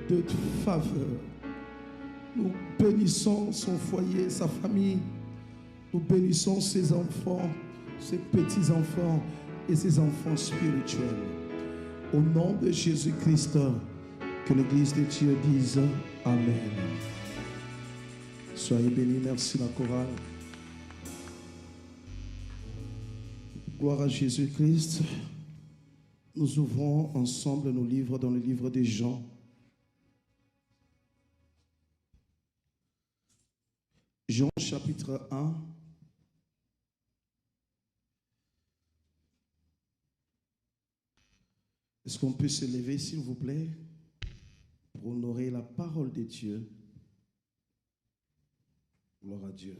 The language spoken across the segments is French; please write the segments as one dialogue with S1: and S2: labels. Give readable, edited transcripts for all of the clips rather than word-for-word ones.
S1: de faveur. Nous bénissons son foyer, sa famille. Nous bénissons ses enfants, ses petits-enfants et ses enfants spirituels. Au nom de Jésus-Christ, que l'Église de Dieu dise Amen. Soyez bénis, merci la chorale. Gloire à Jésus-Christ. Nous ouvrons ensemble nos livres dans le livre de Jean. Jean chapitre 1. Est-ce qu'on peut se lever, s'il vous plaît, pour honorer la parole de Dieu? Gloire à Dieu.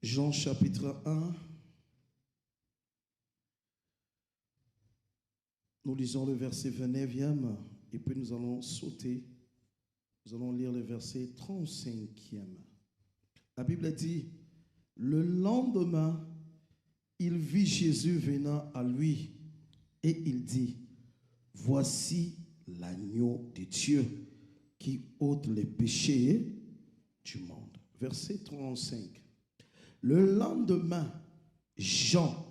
S1: Jean chapitre 1. Nous lisons le verset 29e et puis nous allons sauter. Nous allons lire le verset 35e. La Bible dit, le lendemain, il vit Jésus venant à lui et il dit, voici l'agneau de Dieu qui ôte les péchés du monde. Verset 35. Le lendemain, Jean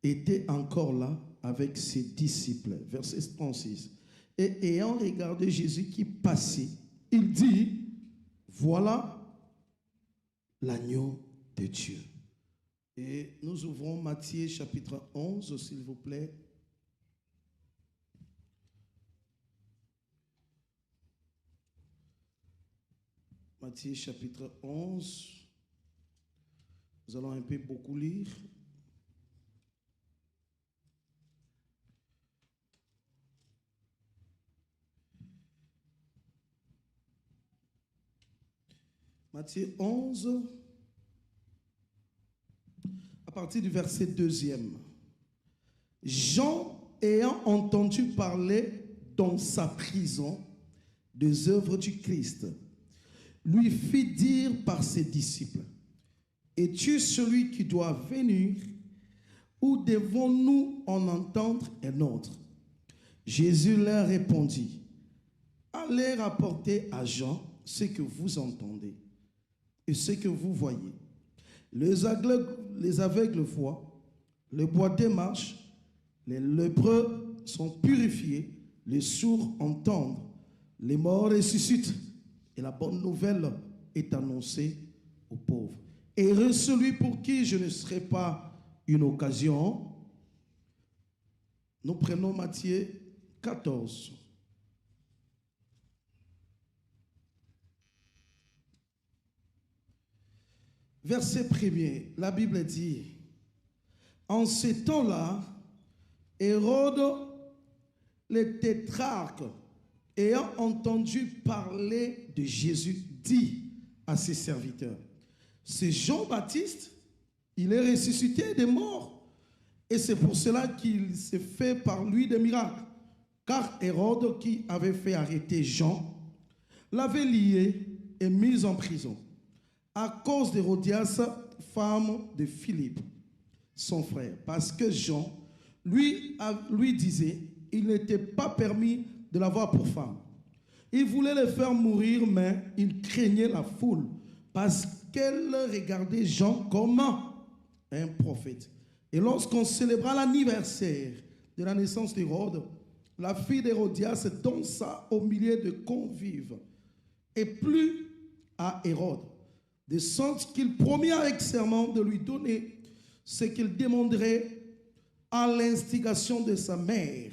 S1: était encore là avec ses disciples. Verset 36. Et ayant regardé Jésus qui passait, il dit, voilà l'agneau de Dieu. Et nous ouvrons Matthieu chapitre 11, s'il vous plaît. Matthieu chapitre 11. Nous allons un peu beaucoup lire. Matthieu 11, à partir du verset 2e. Jean, ayant entendu parler dans sa prison des œuvres du Christ, lui fit dire par ses disciples, es-tu celui qui doit venir ou devons-nous en entendre un autre? Jésus leur répondit, allez rapporter à Jean ce que vous entendez et ce que vous voyez. Les aveugles voient, les boiteux marchent, les lépreux sont purifiés, les sourds entendent, les morts ressuscitent, et la bonne nouvelle est annoncée aux pauvres. Heureux celui pour qui je ne serai pas une occasion. Nous prenons Matthieu 14. Verset 1er, la Bible dit, en ces temps-là, Hérode, le tétrarque, ayant entendu parler de Jésus, dit à ses serviteurs, c'est Jean-Baptiste, il est ressuscité des morts, et c'est pour cela qu'il s'est fait par lui des miracles, car Hérode, qui avait fait arrêter Jean, l'avait lié et mis en prison, à cause d'Hérodias, femme de Philippe, son frère, parce que Jean lui disait, il n'était pas permis de l'avoir pour femme. Il voulait le faire mourir, mais il craignait la foule, parce qu'elle regardait Jean comme un prophète. Et lorsqu'on célébra l'anniversaire de la naissance d'Hérode, la fille d'Hérodias dansa au milieu de convives, et plut à Hérode, de sorte qu'il promit avec serment de lui donner ce qu'il demanderait à l'instigation de sa mère.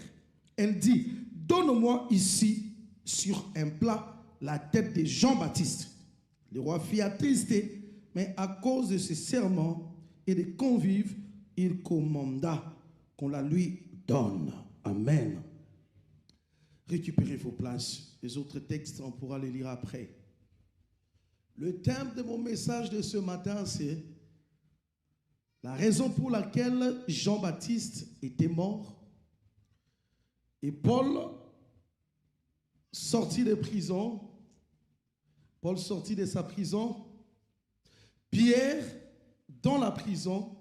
S1: Elle dit, donne-moi ici sur un plat la tête de Jean-Baptiste. Le roi fut attristé, mais à cause de ses serments et des convives, il commanda qu'on la lui donne. Amen. Récupérez vos places. Les autres textes, on pourra les lire après. Le thème de mon message de ce matin, c'est la raison pour laquelle Jean-Baptiste était mort. Et Paul, sorti de prison, Paul sorti de sa prison, Pierre, dans la prison,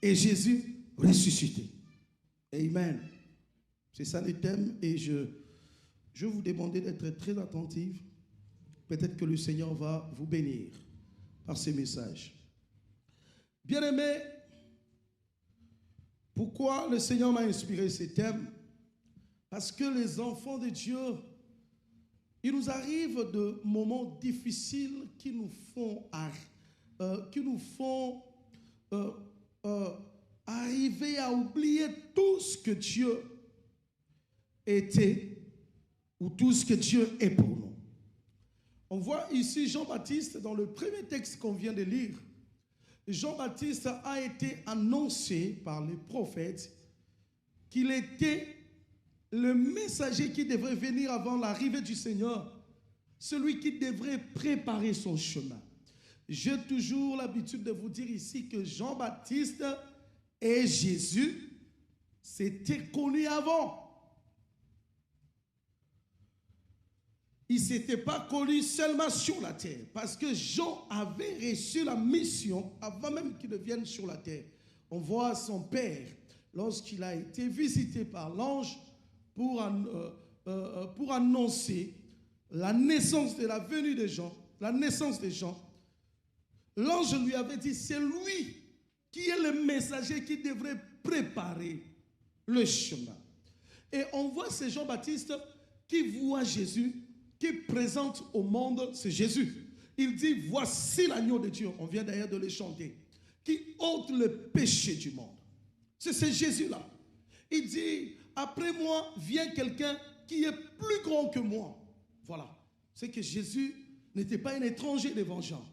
S1: et Jésus ressuscité. Amen. C'est ça le thème et je vais vous demander d'être très attentifs. Peut-être que le Seigneur va vous bénir par ces messages. Bien-aimés, pourquoi le Seigneur m'a inspiré ces thèmes? Parce que les enfants de Dieu, il nous arrive de moments difficiles qui nous font arriver à oublier tout ce que Dieu était ou tout ce que Dieu est pour nous. On voit ici Jean-Baptiste dans le premier texte qu'on vient de lire. Jean-Baptiste a été annoncé par les prophètes qu'il était le messager qui devrait venir avant l'arrivée du Seigneur, celui qui devrait préparer son chemin. J'ai toujours l'habitude de vous dire ici que Jean-Baptiste et Jésus s'étaient connus avant. Ils ne s'étaient pas connus seulement sur la terre, parce que Jean avait reçu la mission avant même qu'il ne vienne sur la terre. On voit son père, lorsqu'il a été visité par l'ange pour annoncer la naissance de la venue de Jean, la naissance de Jean. L'ange lui avait dit, c'est lui qui est le messager qui devrait préparer le chemin. Et on voit ce Jean-Baptiste qui voit Jésus, qui présente au monde, c'est Jésus. Il dit, voici l'agneau de Dieu, on vient d'ailleurs de le chanter, qui ôte le péché du monde. C'est ce Jésus-là. Il dit, après moi vient quelqu'un qui est plus grand que moi. Voilà. C'est que Jésus n'était pas un étranger devant Jean.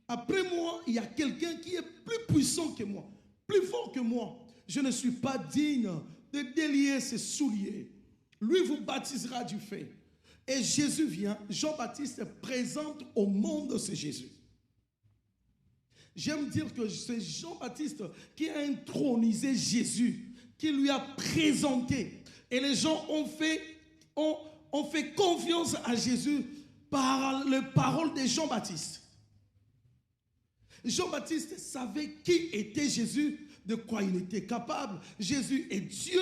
S1: Après moi, il y a quelqu'un qui est plus puissant que moi, plus fort que moi. Je ne suis pas digne de délier ses souliers. Lui vous baptisera du feu. Et Jésus vient, Jean-Baptiste présente au monde ce Jésus. J'aime dire que c'est Jean-Baptiste qui a intronisé Jésus, qui lui a présenté. Et les gens ont fait confiance à Jésus par les paroles de Jean-Baptiste. Jean-Baptiste savait qui était Jésus, de quoi il était capable. Jésus est Dieu.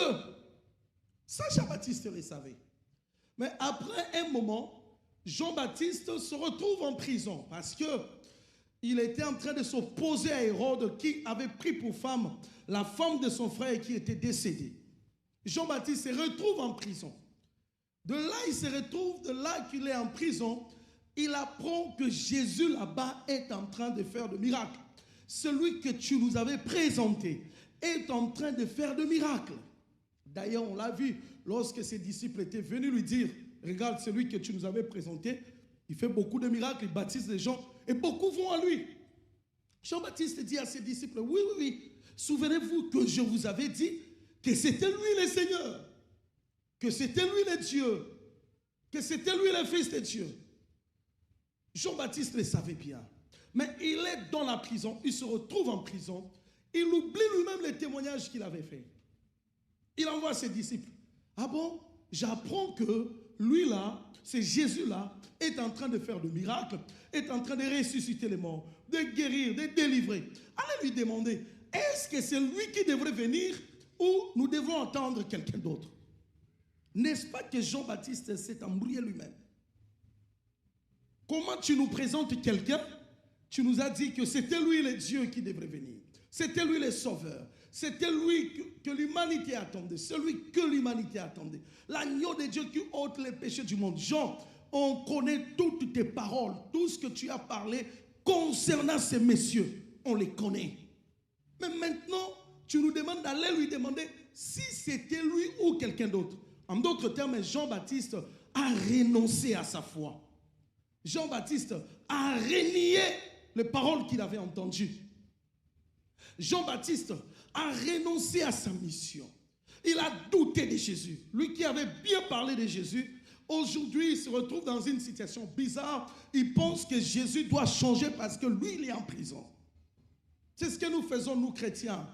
S1: Ça, Jean-Baptiste le savait. Mais après un moment, Jean-Baptiste se retrouve en prison parce qu'il était en train de s'opposer à Hérode qui avait pris pour femme la femme de son frère qui était décédée. Jean-Baptiste se retrouve en prison. De là, il se retrouve, de là qu'il est en prison, il apprend que Jésus là-bas est en train de faire de miracles. Celui que tu nous avais présenté est en train de faire de miracles. D'ailleurs, on l'a vu lorsque ses disciples étaient venus lui dire, regarde celui que tu nous avais présenté, il fait beaucoup de miracles, il baptise les gens et beaucoup vont à lui. Jean-Baptiste dit à ses disciples, oui, souvenez-vous que je vous avais dit que c'était lui le Seigneur, que c'était lui le Dieu, que c'était lui le Fils de Dieu. Jean-Baptiste le savait bien, mais il est dans la prison, il se retrouve en prison, il oublie lui-même les témoignages qu'il avait fait. Il envoie ses disciples. Ah bon? J'apprends que lui-là, c'est Jésus-là, est en train de faire de miracles, est en train de ressusciter les morts, de guérir, de délivrer. Allez lui demander, est-ce que c'est lui qui devrait venir ou nous devons entendre quelqu'un d'autre? N'est-ce pas que Jean-Baptiste s'est embrouillé lui-même? Comment tu nous présentes quelqu'un? Tu nous as dit que c'était lui le Dieu qui devrait venir. C'était lui le sauveur. C'était lui que l'humanité attendait. Celui que l'humanité attendait. L'agneau de Dieu qui ôte les péchés du monde. Jean, on connaît toutes tes paroles. Tout ce que tu as parlé concernant ces messieurs. On les connaît. Mais maintenant, tu nous demandes d'aller lui demander si c'était lui ou quelqu'un d'autre. En d'autres termes, Jean-Baptiste a renoncé à sa foi. Jean-Baptiste a renié les paroles qu'il avait entendues. Jean-Baptiste a renoncé à sa mission. Il a douté de Jésus. Lui qui avait bien parlé de Jésus, aujourd'hui il se retrouve dans une situation bizarre. Il pense que Jésus doit changer parce que lui il est en prison. C'est ce que nous faisons nous chrétiens.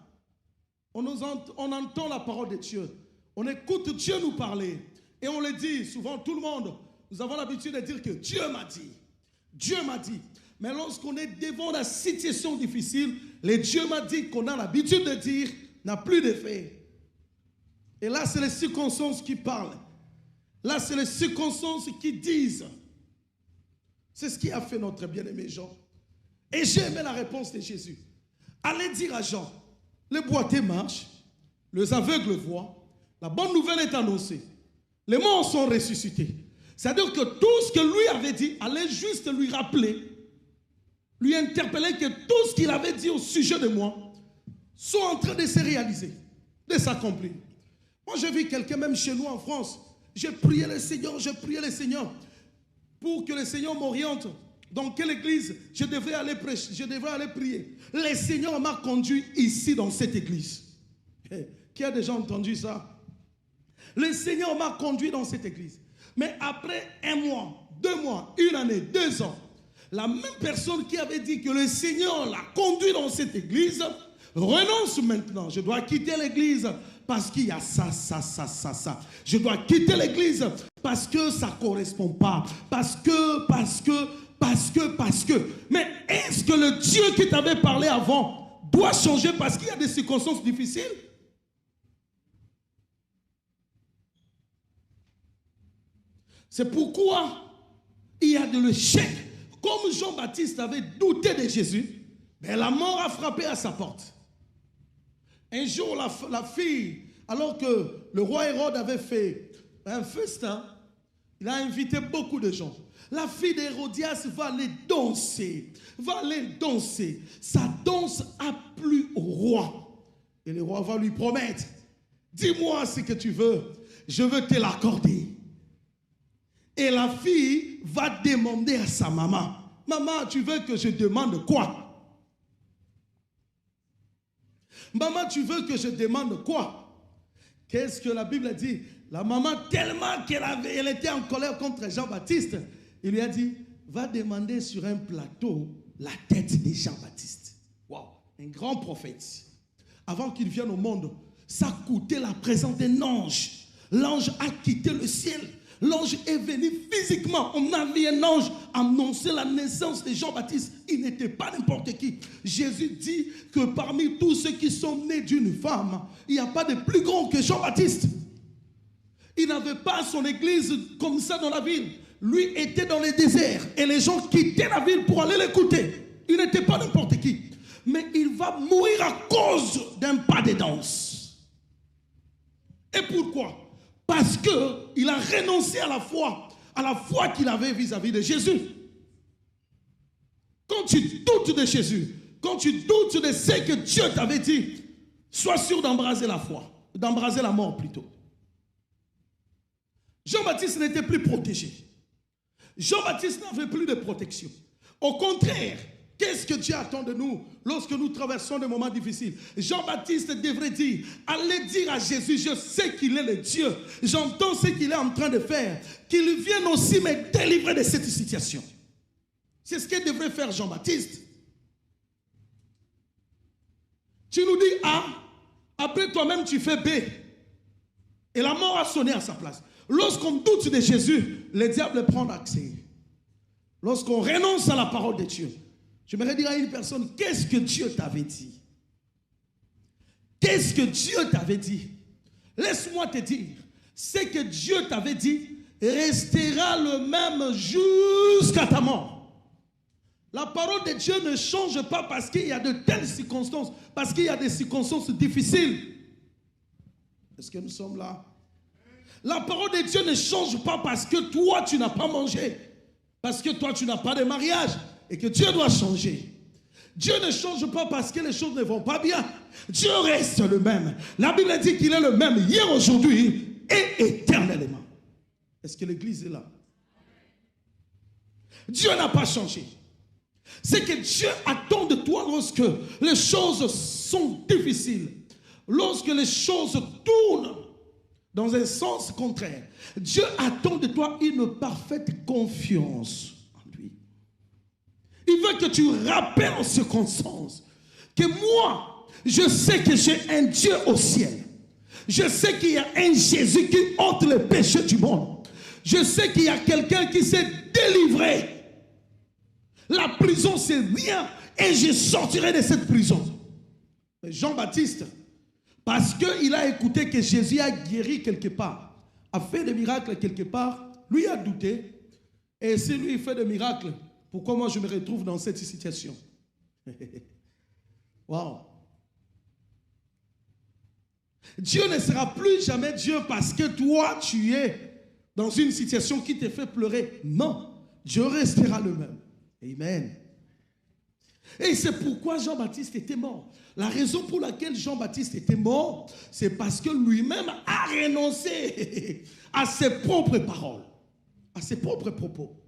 S1: On entend la parole de Dieu. On écoute Dieu nous parler. Et on le dit souvent, tout le monde, nous avons l'habitude de dire que Dieu m'a dit. Dieu m'a dit. Mais lorsqu'on est devant la situation difficile, les Dieu m'a dit qu'on a l'habitude de dire n'a plus d'effet. Et là, c'est les circonstances qui parlent. Là, c'est les circonstances qui disent. C'est ce qui a fait notre bien-aimé Jean. Et j'ai aimé la réponse de Jésus. Allez dire à Jean, les boiteux marchent, les aveugles voient, la bonne nouvelle est annoncée. Les morts sont ressuscités. C'est-à-dire que tout ce que lui avait dit, allait juste lui rappeler, lui interpeller que tout ce qu'il avait dit au sujet de moi sont en train de se réaliser, de s'accomplir. Moi, j'ai vu quelqu'un, même chez nous en France, j'ai prié le Seigneur pour que le Seigneur m'oriente. Dans quelle église je devrais aller prêcher, je devrais aller prier. Le Seigneur m'a conduit ici dans cette église. Qui a déjà entendu ça? Le Seigneur m'a conduit dans cette église. Mais après 1 mois, 2 mois, 1 année, 2 ans, la même personne qui avait dit que le Seigneur l'a conduit dans cette église renonce maintenant. Je dois quitter l'église parce qu'il y a ça. Je dois quitter l'église parce que ça ne correspond pas. Parce que. Mais est-ce que le Dieu qui t'avait parlé avant doit changer parce qu'il y a des circonstances difficiles? C'est pourquoi il y a de l'échec. Comme Jean-Baptiste avait douté de Jésus, mais la mort a frappé à sa porte. Un jour, la fille, alors que le roi Hérode avait fait un festin, il a invité beaucoup de gens. La fille d'Hérodias va aller danser. Sa danse a plu au roi. Et le roi va lui promettre, dis-moi ce que tu veux, je veux te l'accorder. Et la fille va demander à sa maman, maman, tu veux que je demande quoi? Maman, tu veux que je demande quoi? Qu'est-ce que la Bible dit? La maman, tellement qu'elle était en colère contre Jean-Baptiste, il lui a dit, va demander sur un plateau la tête de Jean-Baptiste. Waouh, un grand prophète. Avant qu'il vienne au monde, ça coûtait la présence d'un ange. L'ange a quitté le ciel. L'ange est venu physiquement. On a vu un ange annoncer la naissance de Jean-Baptiste. Il n'était pas n'importe qui. Jésus dit que parmi tous ceux qui sont nés d'une femme, il n'y a pas de plus grand que Jean-Baptiste. Il n'avait pas son église comme ça dans la ville. Lui était dans le désert et les gens quittaient la ville pour aller l'écouter. Il n'était pas n'importe qui. Mais il va mourir à cause d'un pas de danse. Et pourquoi? Parce qu'il a renoncé à la foi qu'il avait vis-à-vis de Jésus. Quand tu doutes de Jésus, quand tu doutes de ce que Dieu t'avait dit, sois sûr d'embraser la foi, d'embraser la mort plutôt. Jean-Baptiste n'était plus protégé. Jean-Baptiste n'avait plus de protection. Au contraire, qu'est-ce que Dieu attend de nous lorsque nous traversons des moments difficiles? Jean-Baptiste devrait dire, allez dire à Jésus, je sais qu'il est le Dieu, j'entends ce qu'il est en train de faire, qu'il vienne aussi me délivrer de cette situation. C'est ce que devrait faire Jean-Baptiste. Tu nous dis A, après toi-même tu fais B, et la mort a sonné à sa place. Lorsqu'on doute de Jésus, le diable prend accès. Lorsqu'on renonce à la parole de Dieu, j'aimerais dire à une personne, qu'est-ce que Dieu t'avait dit? Qu'est-ce que Dieu t'avait dit? Laisse-moi te dire, ce que Dieu t'avait dit restera le même jusqu'à ta mort. La parole de Dieu ne change pas parce qu'il y a de telles circonstances, parce qu'il y a des circonstances difficiles. Est-ce que nous sommes là? La parole de Dieu ne change pas parce que toi tu n'as pas mangé, parce que toi tu n'as pas de mariage et que Dieu doit changer. Dieu ne change pas parce que les choses ne vont pas bien. Dieu reste le même. La Bible dit qu'il est le même hier, aujourd'hui et éternellement. Est-ce que l'église est là? Dieu n'a pas changé. C'est que Dieu attend de toi lorsque les choses sont difficiles, lorsque les choses tournent dans un sens contraire. Dieu attend de toi une parfaite confiance en lui. Il veut que tu rappelles en circonstances que moi, je sais que j'ai un Dieu au ciel. Je sais qu'il y a un Jésus qui ôte les péchés du monde. Je sais qu'il y a quelqu'un qui s'est délivré. La prison, c'est rien. et je sortirai de cette prison. Mais Jean-Baptiste, parce qu'il a écouté que Jésus a guéri quelque part, a fait des miracles quelque part, lui a douté. Et si lui il fait des miracles, pourquoi moi je me retrouve dans cette situation? Waouh! Dieu ne sera plus jamais Dieu parce que toi tu es dans une situation qui te fait pleurer. Non, Dieu restera le même. Amen. Et c'est pourquoi Jean-Baptiste était mort. La raison pour laquelle Jean-Baptiste était mort, c'est parce que lui-même a renoncé à ses propres paroles, à ses propres propos.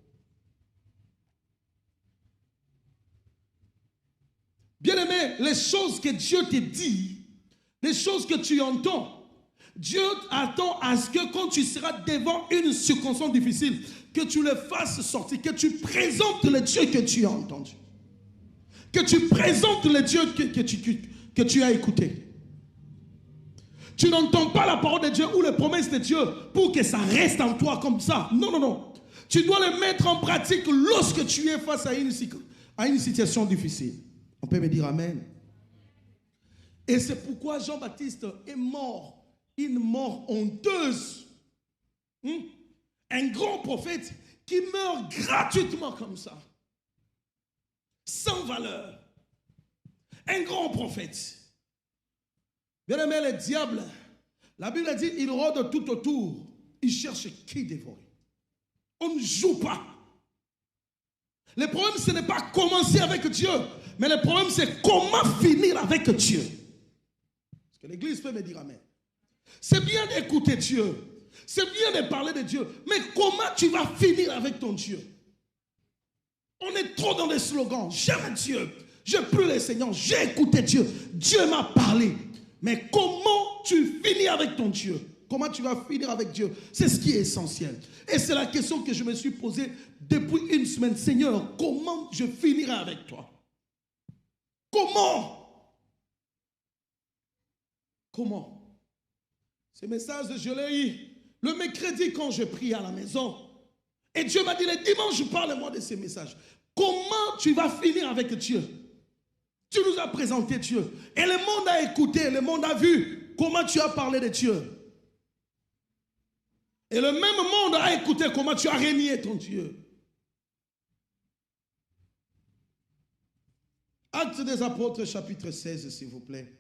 S1: Bien-aimé, les choses que Dieu te dit, les choses que tu entends, Dieu attend à ce que quand tu seras devant une circonstance difficile, que tu le fasses sortir, que tu présentes le Dieu que tu as entendu. Que tu présentes le Dieu que tu as écouté. Tu n'entends pas la parole de Dieu ou les promesses de Dieu pour que ça reste en toi comme ça. Non, non, non. Tu dois le mettre en pratique lorsque tu es face à une situation difficile. On peut me dire Amen. Et c'est pourquoi Jean-Baptiste est mort. Une mort honteuse. Un grand prophète qui meurt gratuitement comme ça. Sans valeur. Un grand prophète. Bien aimé, le diable, la Bible dit, il rôde tout autour. Il cherche qui dévorer. On ne joue pas. Le problème, ce n'est pas commencer avec Dieu, mais le problème, c'est comment finir avec Dieu. Parce que l'Église peut me dire Amen. C'est bien d'écouter Dieu. C'est bien de parler de Dieu. Mais comment tu vas finir avec ton Dieu? On est trop dans des slogans. J'aime Dieu. Je prie le Seigneur. J'ai écouté Dieu. Dieu m'a parlé. Mais comment tu finis avec ton Dieu? Comment tu vas finir avec Dieu? C'est ce qui est essentiel. Et c'est la question que je me suis posée depuis une semaine. Seigneur, comment je finirai avec toi? Comment? Comment? Ce message, je l'ai eu le mercredi quand je prie à la maison. Et Dieu m'a dit le dimanche, parle-moi de ces messages. Comment tu vas finir avec Dieu? Tu nous as présenté Dieu. Et le monde a écouté, le monde a vu comment tu as parlé de Dieu. Et le même monde a écouté comment tu as régné ton Dieu. Actes des Apôtres, chapitre 16, s'il vous plaît.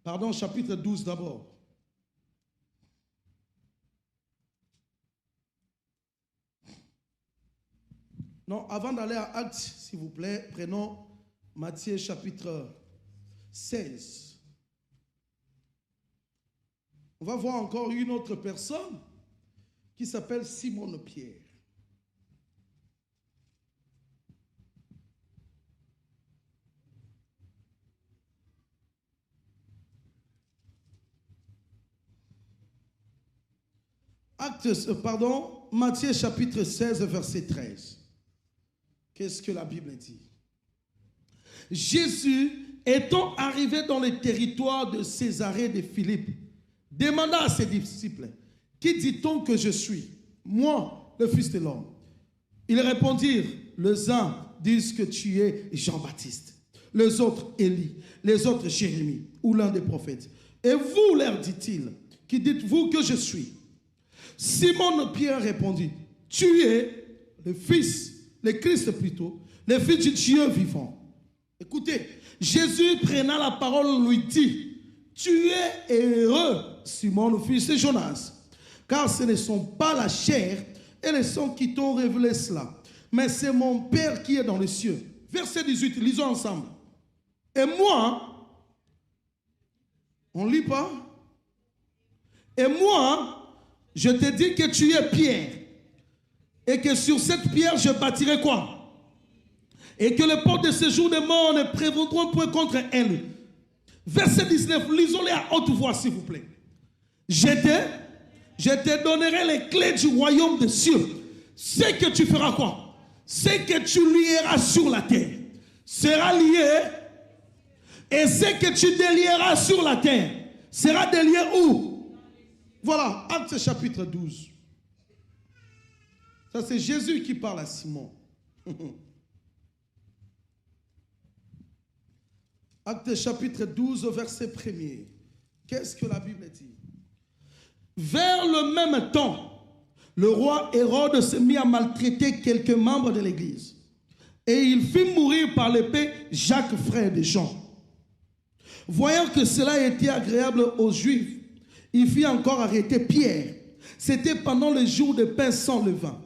S1: Pardon, chapitre 12 d'abord. Non, avant d'aller à Actes, s'il vous plaît, prenons Matthieu chapitre 16. On va voir encore une autre personne qui s'appelle Simon-Pierre. Matthieu chapitre 16, verset 13. Qu'est-ce que la Bible dit? Jésus, étant arrivé dans le territoire de Césarée de Philippe, demanda à ses disciples, qui dit-on que je suis? Moi, le Fils de l'homme. Ils répondirent, les uns disent que tu es Jean-Baptiste, les autres Élie, les autres Jérémie, ou l'un des prophètes. Et vous, leur dit-il, qui dites-vous que je suis? Simon-Pierre répondit, tu es le Fils, le Christ plutôt, le Fils du Dieu vivant. Écoutez, Jésus prenant la parole lui dit, tu es heureux, Simon, le fils de Jonas, car ce ne sont pas la chair et le sang qui t'ont révélé cela, mais c'est mon Père qui est dans les cieux. Verset 18, lisons ensemble. Et moi, on ne lit pas? Et moi, je te dis que tu es Pierre, et que sur cette pierre, je bâtirai quoi? Et que les portes de séjour des morts ne prévaudront point contre elle. Verset 19, lisons-les à haute voix, s'il vous plaît. Je te donnerai les clés du royaume des cieux. Ce que tu feras quoi? Ce que tu lieras sur la terre sera lié. Et ce que tu délieras sur la terre sera délié où? Voilà, Actes chapitre 12. Ça, c'est Jésus qui parle à Simon. Actes chapitre 12, verset 1er. Qu'est-ce que la Bible dit? Vers le même temps, le roi Hérode se mit à maltraiter quelques membres de l'Église. Et il fit mourir par l'épée Jacques, frère de Jean. Voyant que cela était agréable aux Juifs, il fit encore arrêter Pierre. C'était pendant le jour de pain sans levain.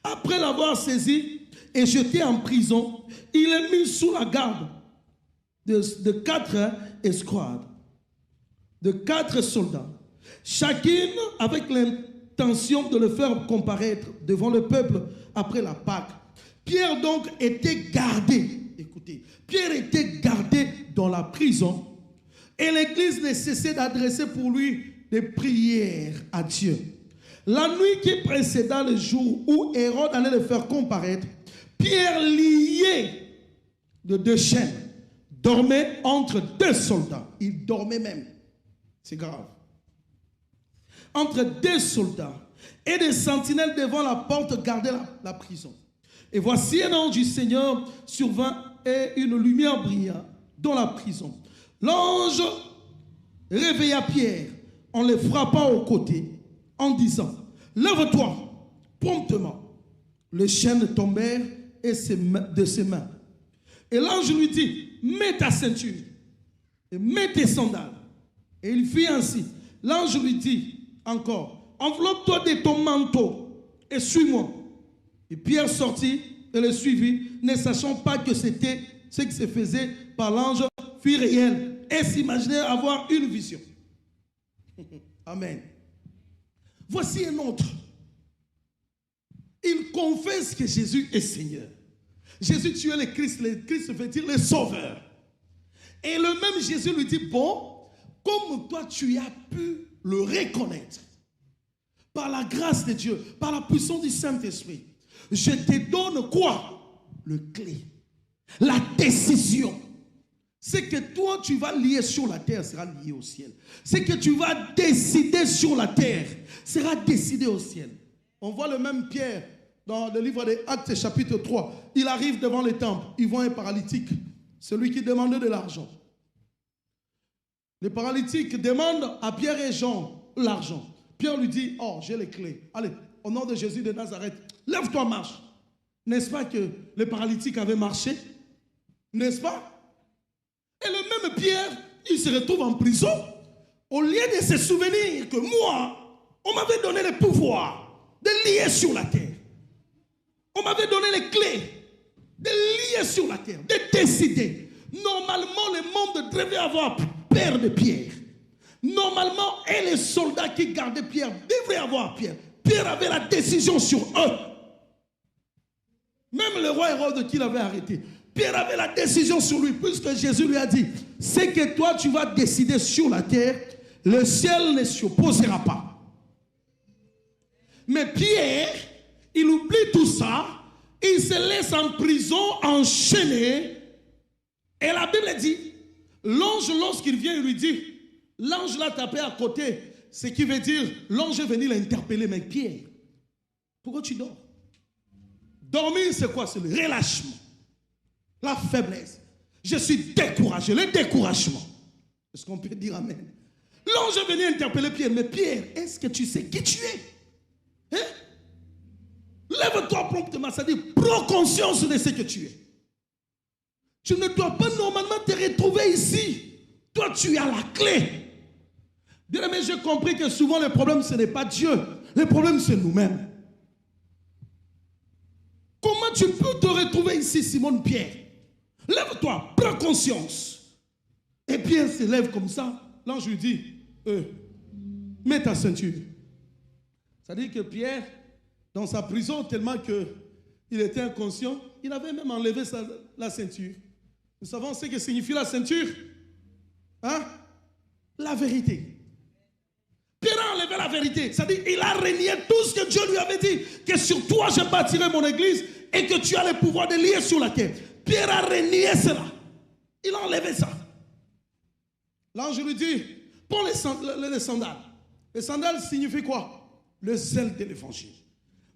S1: Après l'avoir saisi et jeté en prison, il est mis sous la garde de 4 escouades, de 4 soldats, chacune avec l'intention de le faire comparaître devant le peuple après la Pâque. Pierre donc était gardé, écoutez, Pierre était gardé dans la prison et l'Église ne cessait d'adresser pour lui des prières à Dieu. La nuit qui précéda le jour où Hérode allait le faire comparaître, Pierre, lié de 2 chaînes, dormait entre 2 soldats. Il dormait même. C'est grave. Entre 2 soldats et des sentinelles devant la porte gardaient la prison. Et voici un ange du Seigneur survint et une lumière brilla dans la prison. L'ange réveilla Pierre en le frappant au côté, en disant, « Lève-toi promptement. » Les chaînes tombèrent de ses mains. Et l'ange lui dit, « Mets ta ceinture et mets tes sandales. » Et il fit ainsi. L'ange lui dit encore, « Enveloppe-toi de ton manteau et suis-moi. » Et Pierre sortit et le suivit, ne sachant pas que c'était ce qui se faisait par l'ange fut réel et s'imaginait avoir une vision. Amen. Voici un autre. Il confesse que Jésus est Seigneur. Jésus, tu es le Christ. Le Christ veut dire le Sauveur. Et le même Jésus lui dit, bon, comme toi tu as pu le reconnaître, par la grâce de Dieu, par la puissance du Saint-Esprit, je te donne quoi? Le clé. La décision. Ce que toi tu vas lier sur la terre sera lié au ciel. Ce que tu vas décider sur la terre sera décidé au ciel. On voit le même Pierre dans le livre des Actes chapitre 3. Il arrive devant le temple. Il voit un paralytique. Celui qui demandait de l'argent. Le paralytique demande à Pierre et Jean l'argent. Pierre lui dit, oh, j'ai les clés. Allez, au nom de Jésus de Nazareth, lève-toi, marche. N'est-ce pas que le paralytique avait marché? N'est-ce pas? Et le même Pierre, il se retrouve en prison. Au lieu de se souvenir que moi, on m'avait donné le pouvoir de lier sur la terre. On m'avait donné les clés de lier sur la terre, de décider. Normalement, le monde devait avoir peur de Pierre. Normalement, et les soldats qui gardaient Pierre devraient avoir Pierre. Pierre avait la décision sur eux. Même le roi Hérode qui l'avait arrêté. Pierre avait la décision sur lui, puisque Jésus lui a dit, c'est que toi tu vas décider sur la terre, le ciel ne s'y opposera pas. Mais Pierre, il oublie tout ça, il se laisse en prison, enchaîné, et la Bible dit, l'ange lorsqu'il vient, il lui dit, l'ange l'a tapé à côté, ce qui veut dire, l'ange est venu l'interpeller, mais Pierre, pourquoi tu dors? Dormir c'est quoi? C'est le relâchement. La faiblesse. Je suis découragé, le découragement. Est-ce qu'on peut dire amen? L'ange est venu interpeller Pierre. Mais Pierre, est-ce que tu sais qui tu es? Hein? Lève-toi promptement, c'est-à-dire prends conscience de ce que tu es. Tu ne dois pas normalement te retrouver ici. Toi, tu as la clé. Bien aimé, j'ai compris que souvent le problème, ce n'est pas Dieu. Le problème, c'est nous-mêmes. Comment tu peux te retrouver ici, Simone Pierre? Lève-toi, prends conscience. Et Pierre se lève comme ça. L'ange lui dit, mets ta ceinture. C'est-à-dire que Pierre, dans sa prison, tellement qu'il était inconscient, il avait même enlevé la ceinture. Nous savons ce que signifie la ceinture. Hein? La vérité. Pierre a enlevé la vérité. C'est-à-dire qu'il a renié tout ce que Dieu lui avait dit. Que sur toi, je bâtirai mon église et que tu as le pouvoir de lier sur la terre. Pierre a renié cela. Il a enlevé ça. L'ange lui dit, prends les sandales. Les sandales signifient quoi? Le zèle de l'évangile.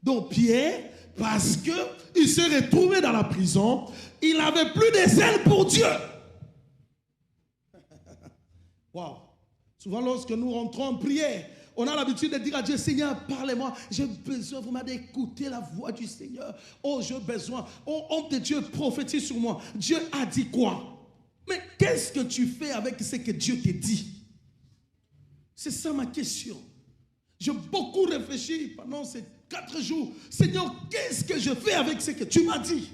S1: Donc Pierre, parce qu'il s'est retrouvé dans la prison, il n'avait plus de zèle pour Dieu. Waouh. Souvent, lorsque nous rentrons en prière, on a l'habitude de dire à Dieu, Seigneur, parlez-moi. J'ai besoin vraiment d'écouter la voix du Seigneur. Oh, j'ai besoin. Oh, homme de Dieu, prophétise sur moi. Dieu a dit quoi? Mais qu'est-ce que tu fais avec ce que Dieu te dit? C'est ça ma question. J'ai beaucoup réfléchi pendant ces 4 jours. Seigneur, qu'est-ce que je fais avec ce que tu m'as dit?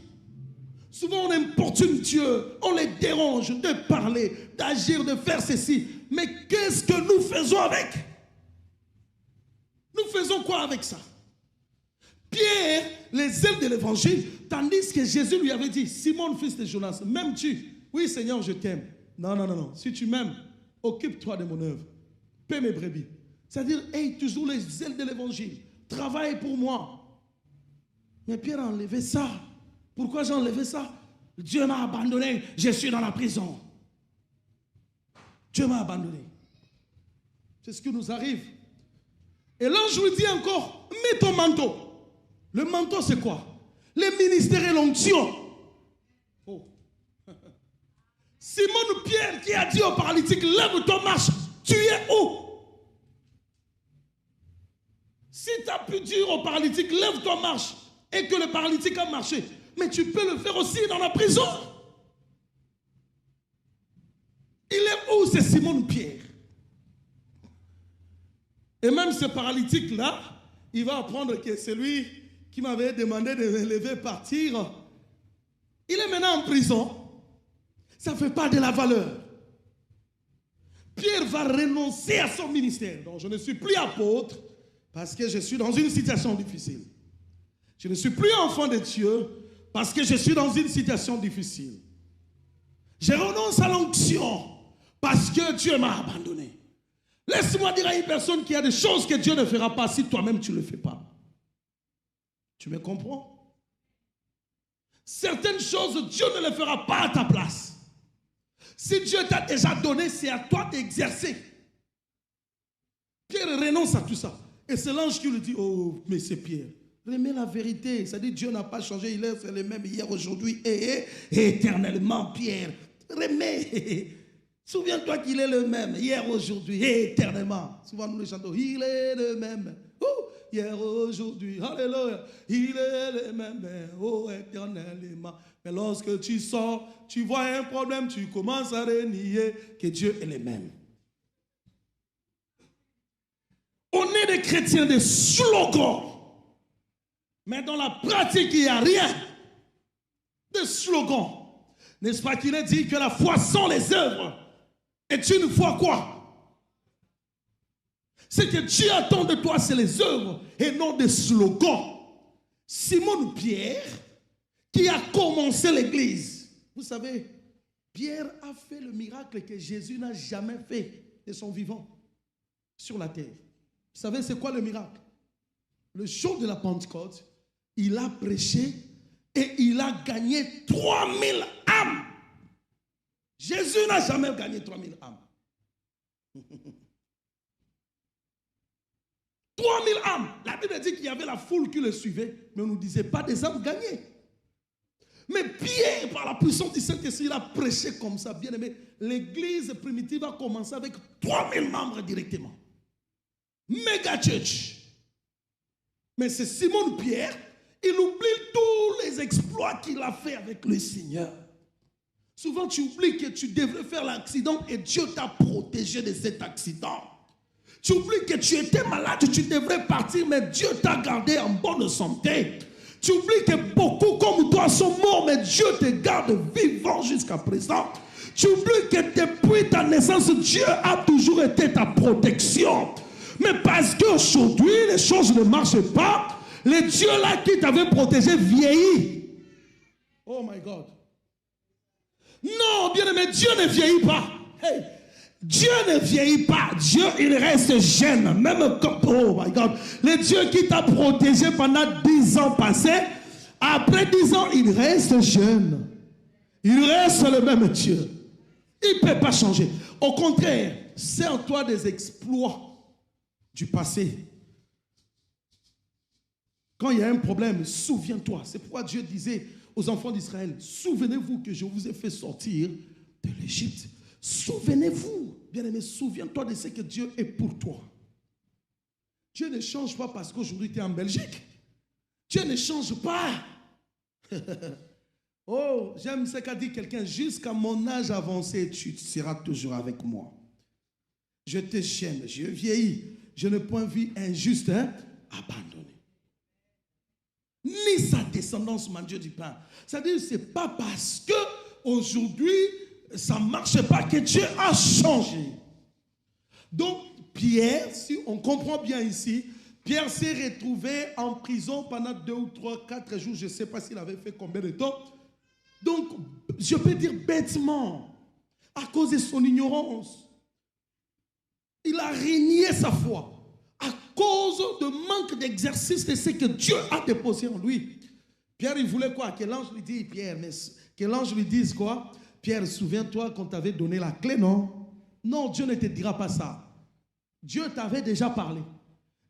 S1: Souvent, on importune Dieu, on les dérange de parler, d'agir, de faire ceci. Mais qu'est-ce que nous faisons avec? Nous faisons quoi avec ça? Pierre, les ailes de l'évangile, tandis que Jésus lui avait dit, Simon, fils de Jonas, m'aimes-tu? Oui, Seigneur, je t'aime. Non, non, non, non. Si tu m'aimes, occupe-toi de mon œuvre. Paie mes brebis. C'est-à-dire, aie toujours les ailes de l'évangile. Travaille pour moi. Mais Pierre a enlevé ça. Pourquoi j'ai enlevé ça? Dieu m'a abandonné. Je suis dans la prison. Dieu m'a abandonné. C'est ce qui nous arrive. Et l'ange lui dit encore, mets ton manteau. Le manteau, c'est quoi? Le ministère et l'onction. Oh. Simon Pierre qui a dit au paralytique, lève-toi, marche. Tu es où? Si tu as pu dire au paralytique, lève-toi, marche, et que le paralytique a marché, mais tu peux le faire aussi dans la prison. Il est où, c'est Simon Pierre? Et même ce paralytique-là, il va apprendre que c'est lui qui m'avait demandé de me lever, partir. Il est maintenant en prison. Ça ne fait pas de la valeur. Pierre va renoncer à son ministère. Donc je ne suis plus apôtre parce que je suis dans une situation difficile. Je ne suis plus enfant de Dieu parce que je suis dans une situation difficile. Je renonce à l'onction parce que Dieu m'a abandonné. Laisse-moi dire à une personne qu'il y a des choses que Dieu ne fera pas si toi-même tu ne le fais pas. Tu me comprends? Certaines choses, Dieu ne les fera pas à ta place. Si Dieu t'a déjà donné, c'est à toi d'exercer. Pierre renonce à tout ça. Et c'est l'ange qui lui dit, oh, mais c'est Pierre. Remets la vérité. Ça dit Dieu n'a pas changé, il est le même hier, aujourd'hui et éternellement, Pierre. Remets. Souviens-toi qu'il est le même, hier, aujourd'hui et éternellement. Souvent nous le chantons, il est le même. Hier, aujourd'hui, alléluia, il est le même, oh, éternellement. Mais lorsque tu sors, tu vois un problème, tu commences à renier que Dieu est le même. On est des chrétiens de slogans. Mais dans la pratique, il n'y a rien de slogan. N'est-ce pas qu'il est dit que la foi sans les œuvres est une foi quoi? Ce que Dieu attend de toi, c'est les œuvres et non des slogans. Simon Pierre, qui a commencé l'église. Vous savez, Pierre a fait le miracle que Jésus n'a jamais fait de son vivant sur la terre. Vous savez, c'est quoi le miracle? Le jour de la Pentecôte, il a prêché et il a gagné 3000 âmes. Jésus n'a jamais gagné 3000 âmes. 3000 âmes. La Bible dit qu'il y avait la foule qui le suivait, mais on ne nous disait pas des âmes gagnées. Mais Pierre, par la puissance du Saint-Esprit, il a prêché comme ça, bien aimé. L'église primitive a commencé avec 3000 membres directement. Méga church. Mais c'est Simon Pierre, il oublie tous les exploits qu'il a fait avec le Seigneur. Souvent tu oublies que tu devrais faire l'accident et Dieu t'a protégé de cet accident. Tu oublies que tu étais malade, tu devrais partir, mais Dieu t'a gardé en bonne santé. Tu oublies que beaucoup comme toi sont morts, mais Dieu te garde vivant jusqu'à présent. Tu oublies que depuis ta naissance, Dieu a toujours été ta protection. Mais parce qu'aujourd'hui, les choses ne marchent pas, le Dieu là qui t'avait protégé vieillit. Oh my God. Non, bien aimé, Dieu ne vieillit pas. Hey. Dieu ne vieillit pas. Dieu, il reste jeune. Même comme, oh my God. Le Dieu qui t'a protégé pendant 10 ans passés, après 10 ans, il reste jeune. Il reste le même Dieu. Il ne peut pas changer. Au contraire, sers-toi des exploits du passé. Quand il y a un problème, souviens-toi. C'est pourquoi Dieu disait aux enfants d'Israël, souvenez-vous que je vous ai fait sortir de l'Égypte. Souvenez-vous, bien-aimé, souviens-toi de ce que Dieu est pour toi. Dieu ne change pas parce qu'aujourd'hui tu es en Belgique. Dieu ne change pas. Oh, j'aime ce qu'a dit quelqu'un. Jusqu'à mon âge avancé, tu seras toujours avec moi. Je te j'aime, je vieillis. Je n'ai point vu injuste abandonné. Ni sa descendance, mon Dieu du pain. C'est-à-dire, ce n'est pas parce que aujourd'hui ça ne marche pas que Dieu a changé. Donc, Pierre, si on comprend bien ici, Pierre s'est retrouvé en prison pendant 2 ou 3, 4 jours. Je ne sais pas s'il avait fait combien de temps. Donc, je peux dire bêtement, à cause de son ignorance, il a renié sa foi. À cause de manque d'exercice de ce que Dieu a déposé en lui. Pierre, il voulait quoi? Que l'ange lui dise, Pierre, mais que l'ange lui dise quoi? Pierre, souviens-toi qu'on t'avait donné la clé, non? Non, Dieu ne te dira pas ça. Dieu t'avait déjà parlé.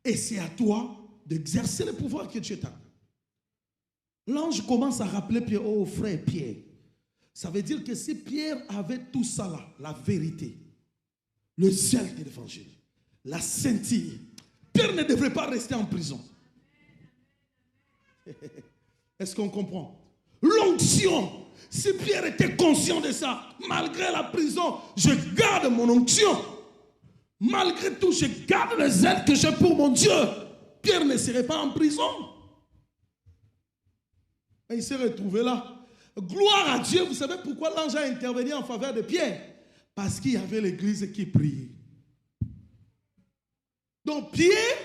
S1: Et c'est à toi d'exercer le pouvoir que Dieu t'a. L'ange commence à rappeler Pierre, oh frère Pierre. Ça veut dire que si Pierre avait tout ça là, la vérité, le zèle de l'évangile, la scintille, Pierre ne devrait pas rester en prison. Est-ce qu'on comprend? L'onction. Si Pierre était conscient de ça, malgré la prison, je garde mon onction. Malgré tout, je garde le zèle que j'ai pour mon Dieu. Pierre ne serait pas en prison. Et il s'est retrouvé là. Gloire à Dieu. Vous savez pourquoi l'ange a intervenu en faveur de Pierre? Parce qu'il y avait l'église qui priait. Donc Pierre,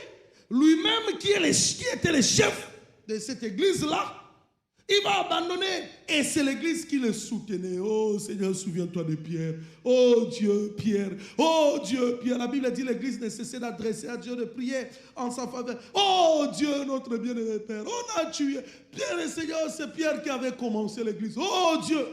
S1: lui-même qui était le chef de cette église-là, il va abandonner. Et c'est l'église qui le soutenait. Oh Seigneur, souviens-toi de Pierre. Oh Dieu, Pierre. Oh Dieu, Pierre. La Bible dit l'église ne cessait d'adresser à Dieu de prier en sa faveur. Oh Dieu, notre bien-aimé Père. On a tué. Pierre et Seigneur, c'est Pierre qui avait commencé l'église. Oh Dieu.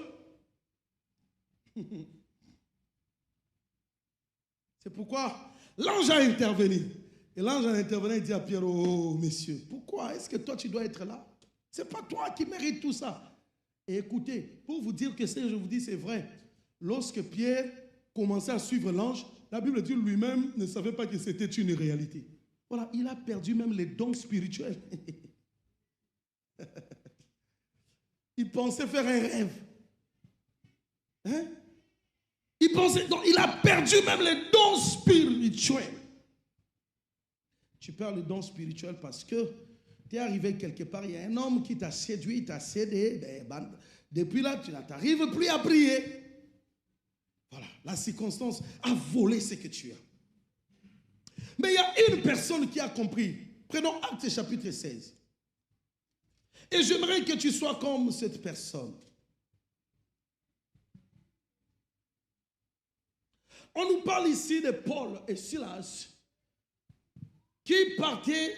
S1: C'est pourquoi l'ange a intervenu. Et l'ange a intervenu et dit à Pierre, oh messieurs, pourquoi est-ce que toi tu dois être là? Ce n'est pas toi qui mérites tout ça. Et écoutez, pour vous dire que ce que je vous dis, c'est vrai. Lorsque Pierre commençait à suivre l'ange, la Bible dit lui-même ne savait pas que c'était une réalité. Voilà, il a perdu même les dons spirituels. Il pensait faire un rêve. Hein? Il a perdu même les dons spirituels. Tu perds les dons spirituels parce que tu es arrivé quelque part, il y a un homme qui t'a séduit, t'a cédé. Depuis là, tu n'arrives plus à prier. Voilà, la circonstance a volé ce que tu as. Mais il y a une personne qui a compris. Prenons Actes chapitre 16. Et j'aimerais que tu sois comme cette personne. On nous parle ici de Paul et Silas qui partaient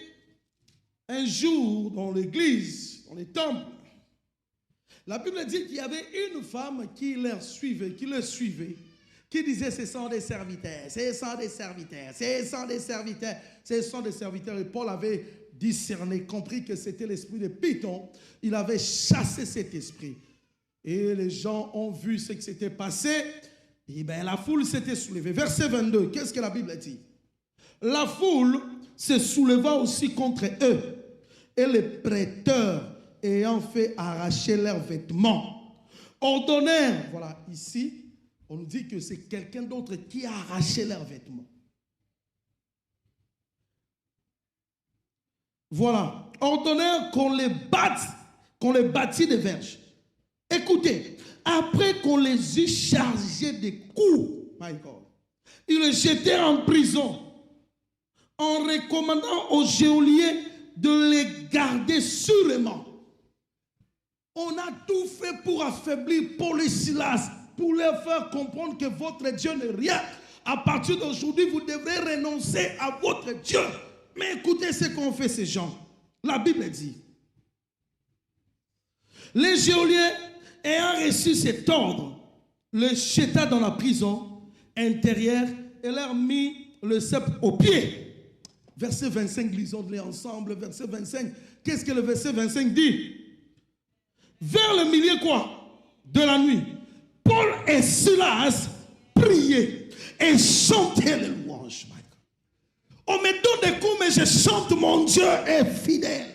S1: un jour dans l'église, dans les temples. La Bible dit qu'il y avait une femme qui les suivait, qui disait ce sont des serviteurs, ce sont des serviteurs, ce sont des serviteurs, ce sont des serviteurs. Et Paul avait discerné, compris que c'était l'esprit de Python. Il avait chassé cet esprit. Et les gens ont vu ce qui s'était passé. Et bien la foule s'était soulevée. Verset 22, qu'est-ce que la Bible dit? La foule se souleva aussi contre eux. Et les prêteurs, ayant fait arracher leurs vêtements, ordonnèrent, voilà, ici, on nous dit que c'est quelqu'un d'autre qui a arraché leurs vêtements. Voilà, ordonnèrent qu'on les bâtit des verges. Écoutez, après qu'on les eut chargés de coups, my God, ils les jetèrent en prison, en recommandant aux geôliers de les garder sûrement. On a tout fait pour affaiblir Paul et Silas, pour leur faire comprendre que votre Dieu n'est rien. À partir d'aujourd'hui, vous devrez renoncer à votre Dieu. Mais écoutez ce qu'ont fait ces gens. La Bible dit, les geôliers ayant reçu cet ordre, les jeta dans la prison intérieure et leur mit le sceptre aux pieds. Verset 25, lisons-les ensemble. Verset 25, qu'est-ce que le verset 25 dit? Vers le milieu quoi? De la nuit, Paul et Silas prirent prier et chanter les louanges. On me donne des coups, mais je chante, mon Dieu est fidèle.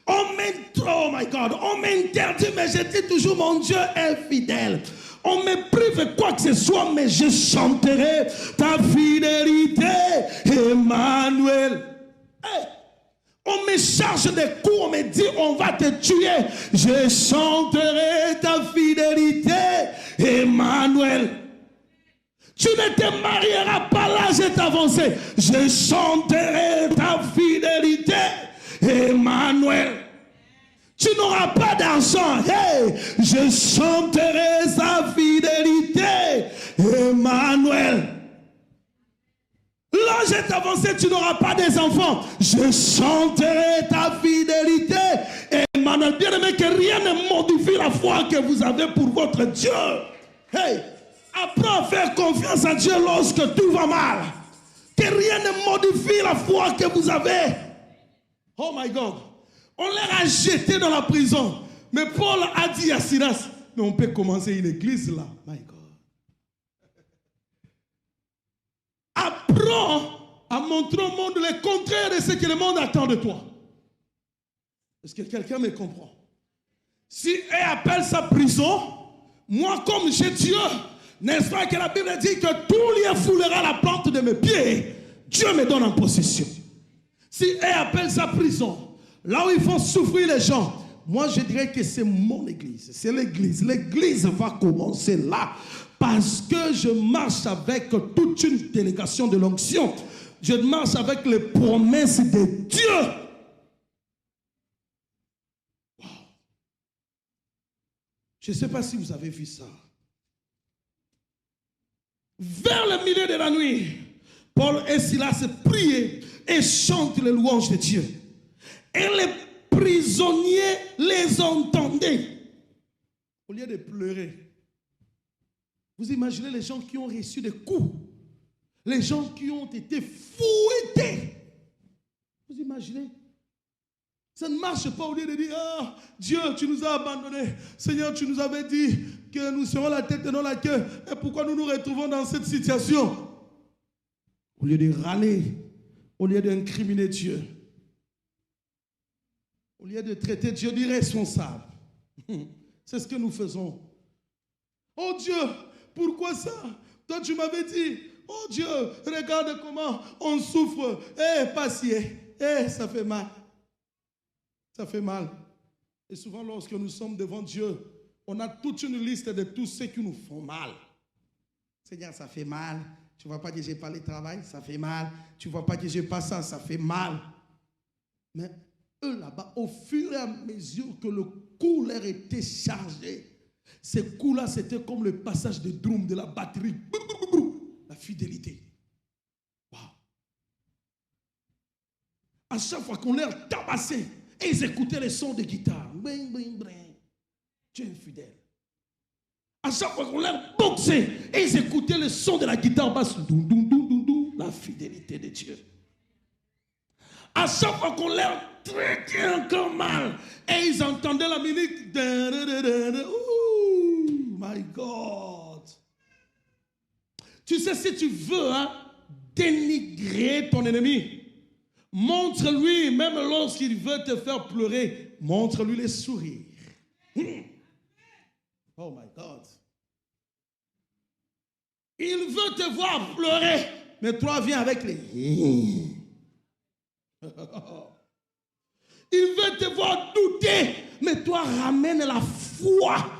S1: Oh my God, on m'interdit, mais je dis toujours, mon Dieu est fidèle. On me prive quoi que ce soit, mais je chanterai ta fidélité, Emmanuel. Hey. On me charge des coups, on me dit, on va te tuer. Je chanterai ta fidélité, Emmanuel. Tu ne te marieras pas là, je t'avance. Je chanterai ta fidélité, Emmanuel. Tu n'auras pas d'argent. Hey, je chanterai sa fidélité, Emmanuel. Là, je t'avance, tu n'auras pas des enfants. Je chanterai ta fidélité, Emmanuel. Bien aimé, que rien ne modifie la foi que vous avez pour votre Dieu. Hey, apprends à faire confiance à Dieu lorsque tout va mal. Que rien ne modifie la foi que vous avez. Oh my God. On les a jetés dans la prison. Mais Paul a dit à Silas, mais on peut commencer une église là. My God. Apprends à montrer au monde le contraire de ce que le monde attend de toi. Est-ce que quelqu'un me comprend? Si elle appelle ça prison, moi comme j'ai Dieu, n'est-ce pas que la Bible dit que tout lieu foulera la plante de mes pieds, Dieu me donne en possession. Si elle appelle ça prison, là où il faut souffrir les gens, moi je dirais que c'est mon église, c'est l'église. L'église va commencer là parce que je marche avec toute une délégation de l'onction. Je marche avec les promesses de Dieu. Wow. Je ne sais pas si vous avez vu ça. Vers le milieu de la nuit, Paul et Silas priaient et chantent les louanges de Dieu. Et les prisonniers les entendaient. Au lieu de pleurer, vous imaginez les gens qui ont reçu des coups, les gens qui ont été fouettés. Vous imaginez? Ça ne marche pas au lieu de dire, ah, Dieu, tu nous as abandonnés. Seigneur, tu nous avais dit que nous serons la tête et non la queue. Et pourquoi nous nous retrouvons dans cette situation? Au lieu de râler, au lieu d'incriminer Dieu, au lieu de traiter Dieu d'irresponsable. C'est ce que nous faisons. Oh Dieu, pourquoi ça? Toi, tu m'avais dit, oh Dieu, regarde comment on souffre. Eh, patier. Eh, ça fait mal. Ça fait mal. Et souvent, lorsque nous sommes devant Dieu, on a toute une liste de tous ceux qui nous font mal. Seigneur, ça fait mal. Tu ne vois pas que j'ai pas le travail, ça fait mal. Tu ne vois pas que j'ai pas ça, ça fait mal. Mais eux là-bas, au fur et à mesure que le coup leur était chargé, ces coups-là, c'était comme le passage de drum de la batterie. La fidélité. Wow. À chaque fois qu'on leur tabassait, et ils écoutaient les sons de guitare. Bring, bring, bring. Dieu est fidèle. À chaque fois qu'on leur boxait, et ils écoutaient le son de la guitare basse. Dou, dou, dou, dou, dou, la fidélité de Dieu. À chaque fois qu'on leur traitait encore mal, et ils entendaient la musique. Oh my God. Tu sais, si tu veux dénigrer ton ennemi, montre-lui, même lorsqu'il veut te faire pleurer, montre-lui les sourires. Oh my God. Il veut te voir pleurer, mais toi viens avec les... Il veut te voir douter, mais toi ramène la foi.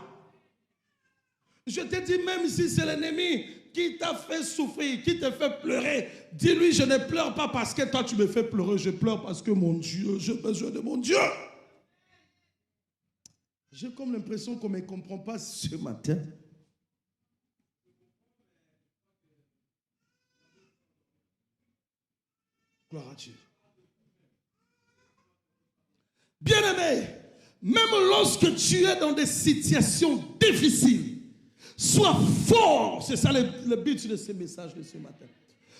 S1: Je te dis, même si c'est l'ennemi qui t'a fait souffrir, qui te fait pleurer, dis-lui, je ne pleure pas parce que toi tu me fais pleurer, je pleure parce que mon Dieu, j'ai besoin de mon Dieu. J'ai comme l'impression qu'on ne me comprend pas ce matin. Gloire à Dieu. Bien-aimé, même lorsque tu es dans des situations difficiles, sois fort. C'est ça le but de ce message de ce matin.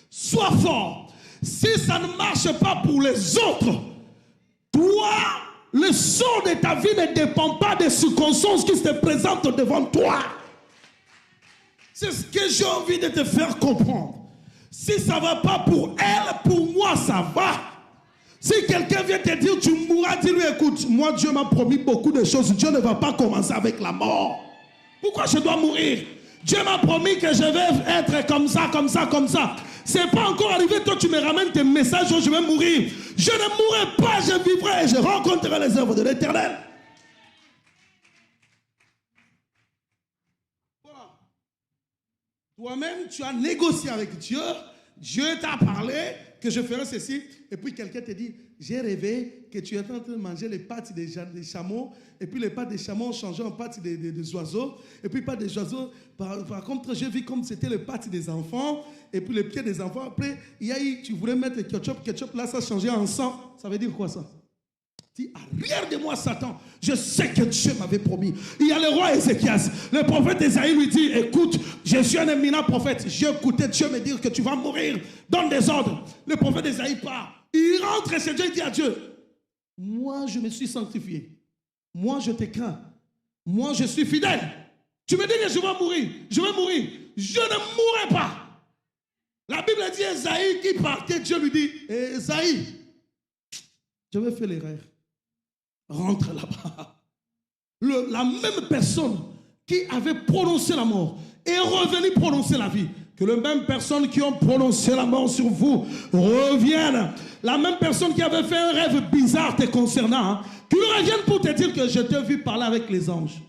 S1: Sois fort. Si ça ne marche pas pour les autres, toi, le sort de ta vie ne dépend pas des circonstances qui se présentent devant toi. C'est ce que j'ai envie de te faire comprendre. Si ça ne va pas pour elle, pour moi, ça va. Si quelqu'un vient te dire, tu mourras, dis-lui, écoute, moi, Dieu m'a promis beaucoup de choses. Dieu ne va pas commencer avec la mort. Pourquoi je dois mourir? Dieu m'a promis que je vais être comme ça, comme ça, comme ça. C'est pas encore arrivé, toi tu me ramènes tes messages où je vais mourir. Je ne mourrai pas, je vivrai et je rencontrerai les œuvres de l'Éternel. Voilà. Toi-même, tu as négocié avec Dieu. Dieu t'a parlé que je ferai ceci. Et puis quelqu'un te dit, j'ai rêvé que tu étais en train de manger les pattes des chameaux. Et puis les pattes des chameaux ont changé en pattes des oiseaux. Et puis pattes des oiseaux, par contre, j'ai vu comme c'était les pattes des enfants. Et puis les pieds des enfants. Après, il y a eu, tu voulais mettre ketchup, là ça a changé en sang. Ça veut dire quoi ça? Dis, arrière de moi Satan, je sais que Dieu m'avait promis. Il y a le roi Ézéchias, le prophète Esaïe lui dit, écoute, je suis un éminent prophète, j'ai écouté Dieu me dire que tu vas mourir, donne des ordres. Le prophète Esaïe part, il rentre chez Dieu, il dit à Dieu, moi je me suis sanctifié, moi je te crains, moi je suis fidèle. Tu me dis que je vais mourir, je ne mourrai pas. La Bible dit Esaïe qui partait, Dieu lui dit, Esaïe, je vais faire l'erreur. Rentre là-bas. La même personne qui avait prononcé la mort est revenue prononcer la vie. Que les mêmes personnes qui ont prononcé la mort sur vous reviennent. La même personne qui avait fait un rêve bizarre te concernant, qui revienne pour te dire que je t'ai vu parler avec les anges.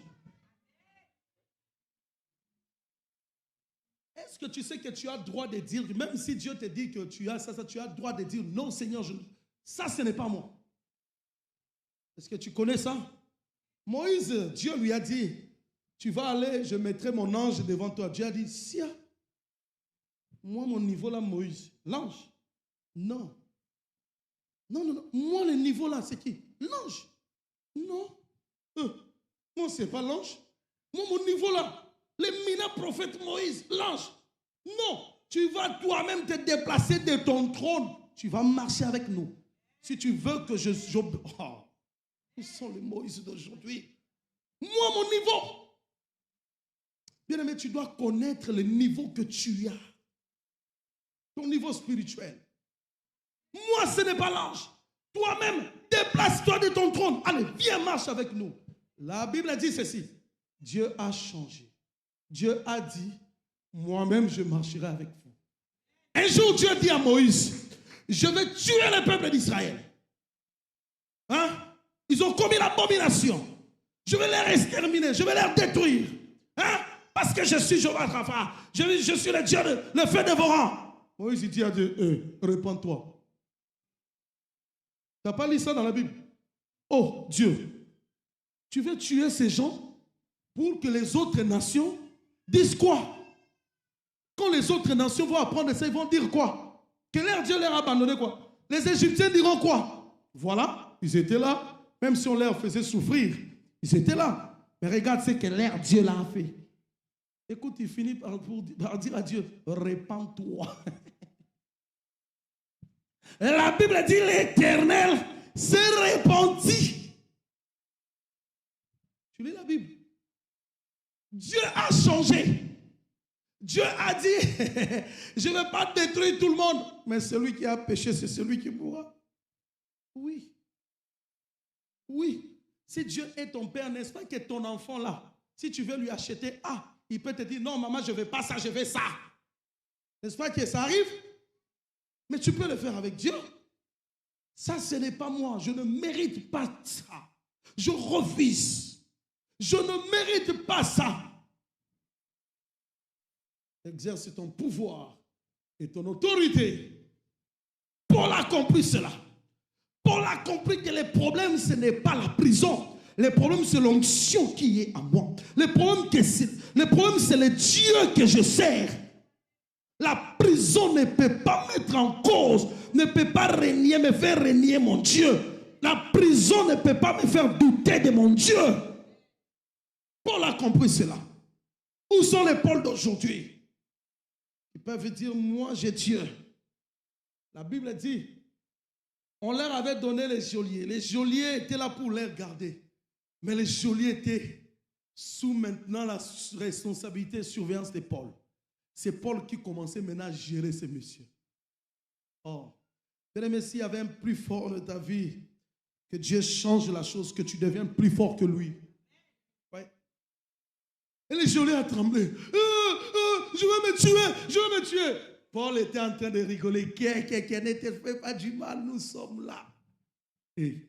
S1: Est-ce que tu sais que tu as le droit de dire, même si Dieu te dit que tu as ça, tu as le droit de dire non Seigneur, ça ce n'est pas moi. Est-ce que tu connais ça? Moïse, Dieu lui a dit, tu vas aller, je mettrai mon ange devant toi. Dieu a dit, si, moi mon niveau là, Moïse, l'ange. Non. Non. Moi le niveau là, c'est qui? L'ange. Non. Moi, c'est pas l'ange. Moi, mon niveau là, l'éminent prophète Moïse, l'ange. Non. Tu vas toi-même te déplacer de ton trône. Tu vas marcher avec nous. Si tu veux que où sont les Moïse d'aujourd'hui? Moi, mon niveau. Bien-aimé, tu dois connaître le niveau que tu as. Ton niveau spirituel. Moi, ce n'est pas l'ange. Toi-même, déplace-toi de ton trône. Allez, viens, marche avec nous. La Bible dit ceci. Dieu a changé. Dieu a dit, moi-même, je marcherai avec vous. Un jour, Dieu dit à Moïse, je vais tuer le peuple d'Israël. Hein? Ils ont commis l'abomination. Je vais les exterminer, je vais les détruire. Hein? Parce que je suis Jéhovah Rapha. Je suis le Dieu, le feu dévorant. Moïse dit à Dieu, répands-toi. Tu n'as pas lu ça dans la Bible? Oh Dieu, tu veux tuer ces gens pour que les autres nations disent quoi? Quand les autres nations vont apprendre ça, ils vont dire quoi? Que leur Dieu leur a abandonné quoi? Les Égyptiens diront quoi? Voilà, ils étaient là. Même si on leur faisait souffrir, ils étaient là. Mais regarde ce que leur Dieu l'a fait. Écoute, il finit par dire à Dieu, répands-toi. La Bible dit, l'Éternel s'est répandit. Tu lis la Bible. Dieu a changé. Dieu a dit, je ne vais pas détruire tout le monde, mais celui qui a péché, c'est celui qui mourra. Oui. Oui. Si Dieu est ton père, n'est-ce pas que ton enfant là, si tu veux lui acheter il peut te dire, non maman, je ne veux pas ça, je veux ça. N'est-ce pas que ça arrive? Mais tu peux le faire avec Dieu. Ça, ce n'est pas moi. Je ne mérite pas ça. Je refuse. Je ne mérite pas ça. Exerce ton pouvoir et ton autorité. Paul a compris cela. Paul a compris que le problème, ce n'est pas la prison. Le problème, c'est l'onction qui est à moi. Le problème, c'est le Dieu que je sers. La prison ne peut pas mettre en cause, ne peut pas me faire régner mon Dieu. La prison ne peut pas me faire douter de mon Dieu. Paul a compris cela. Où sont les Pauls d'aujourd'hui? Ils peuvent dire, moi j'ai Dieu. La Bible dit, on leur avait donné les geôliers. Les geôliers étaient là pour les garder. Mais les geôliers étaient sous maintenant la responsabilité et surveillance de Paul. c'est Paul qui commençait maintenant à gérer ces messieurs. Oh, bien-aimé, s'il y avait un plus fort de ta vie, que Dieu change la chose, que tu deviennes plus fort que lui. Ouais. Et les geôliers ont tremblé. Je veux me tuer, je veux me tuer. Paul était en train de rigoler. Qui ne te fait pas du mal, nous sommes là. Et,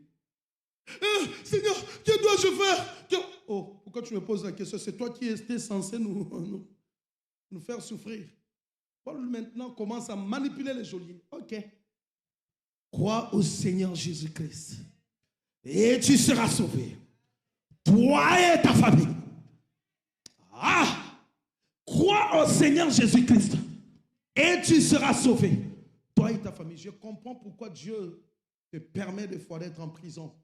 S1: Seigneur, que dois-je faire? Oh, pourquoi tu me poses la question? C'est toi qui étais censé nous faire souffrir. Paul maintenant commence à manipuler les geôliers. Ok. Crois au Seigneur Jésus-Christ et tu seras sauvé. Toi et ta famille. Ah! Crois au Seigneur Jésus-Christ et tu seras sauvé. Toi et ta famille. Je comprends pourquoi Dieu te permet des fois d'être en prison.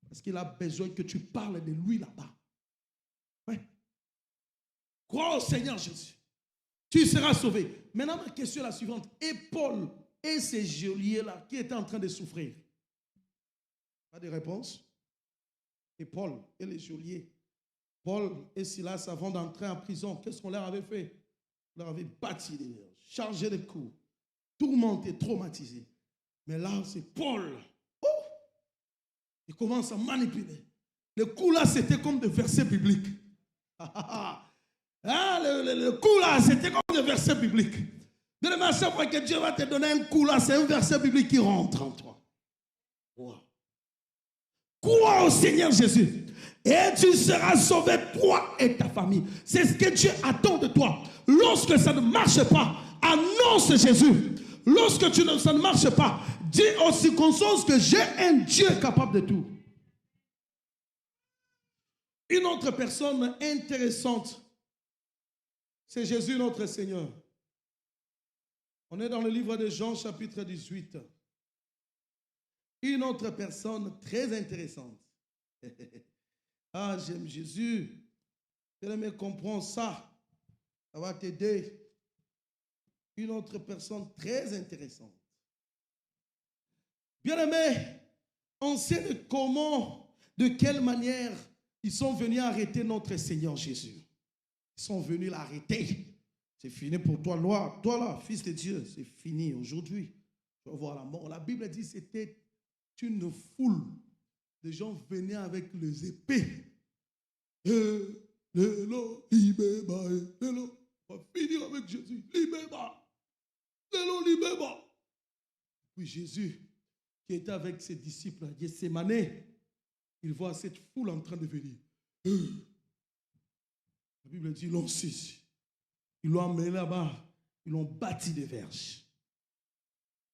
S1: Parce qu'il a besoin que tu parles de lui là-bas. Ouais. Crois au Seigneur Jésus. Tu seras sauvé. Maintenant, ma question est la suivante. Et Paul et ces geôliers-là qui étaient en train de souffrir? Pas de réponse? Et Paul et les geôliers. Paul et Silas, avant d'entrer en prison, qu'est-ce qu'on leur avait fait? On leur avait battu, chargé de coups, tourmenté, traumatisé. Mais là, c'est Paul. Oh! Il commence à manipuler. Le coup là, c'était comme des versets bibliques. Le coup là, c'était comme des versets bibliques. De la même chaque fois que Dieu va te donner un coup là, c'est un verset biblique qui rentre en toi. Wow. Crois au Seigneur Jésus et tu seras sauvé, toi et ta famille. C'est ce que Dieu attend de toi. Lorsque ça ne marche pas, annonce Jésus. Lorsque ça ne marche pas, dis aux circonstances que j'ai un Dieu capable de tout. Une autre personne intéressante, c'est Jésus notre Seigneur. On est dans le livre de Jean, chapitre 18. Une autre personne très intéressante. Ah, j'aime Jésus. Bien-aimé, comprends ça. Ça va t'aider. Une autre personne très intéressante. Bien-aimé, on sait de comment, de quelle manière ils sont venus arrêter notre Seigneur Jésus. Ils sont venus l'arrêter. C'est fini pour toi, toi là, fils de Dieu, c'est fini aujourd'hui. Tu vas voir la mort. La Bible dit que c'était une foule de gens venaient avec les épées. On va finir avec Jésus. Puis Jésus, qui était avec ses disciples à Gethsémane, il voit cette foule en train de venir. La Bible dit, ils l'ont saisi. Ils l'ont emmené là-bas. Ils l'ont bâti des verges.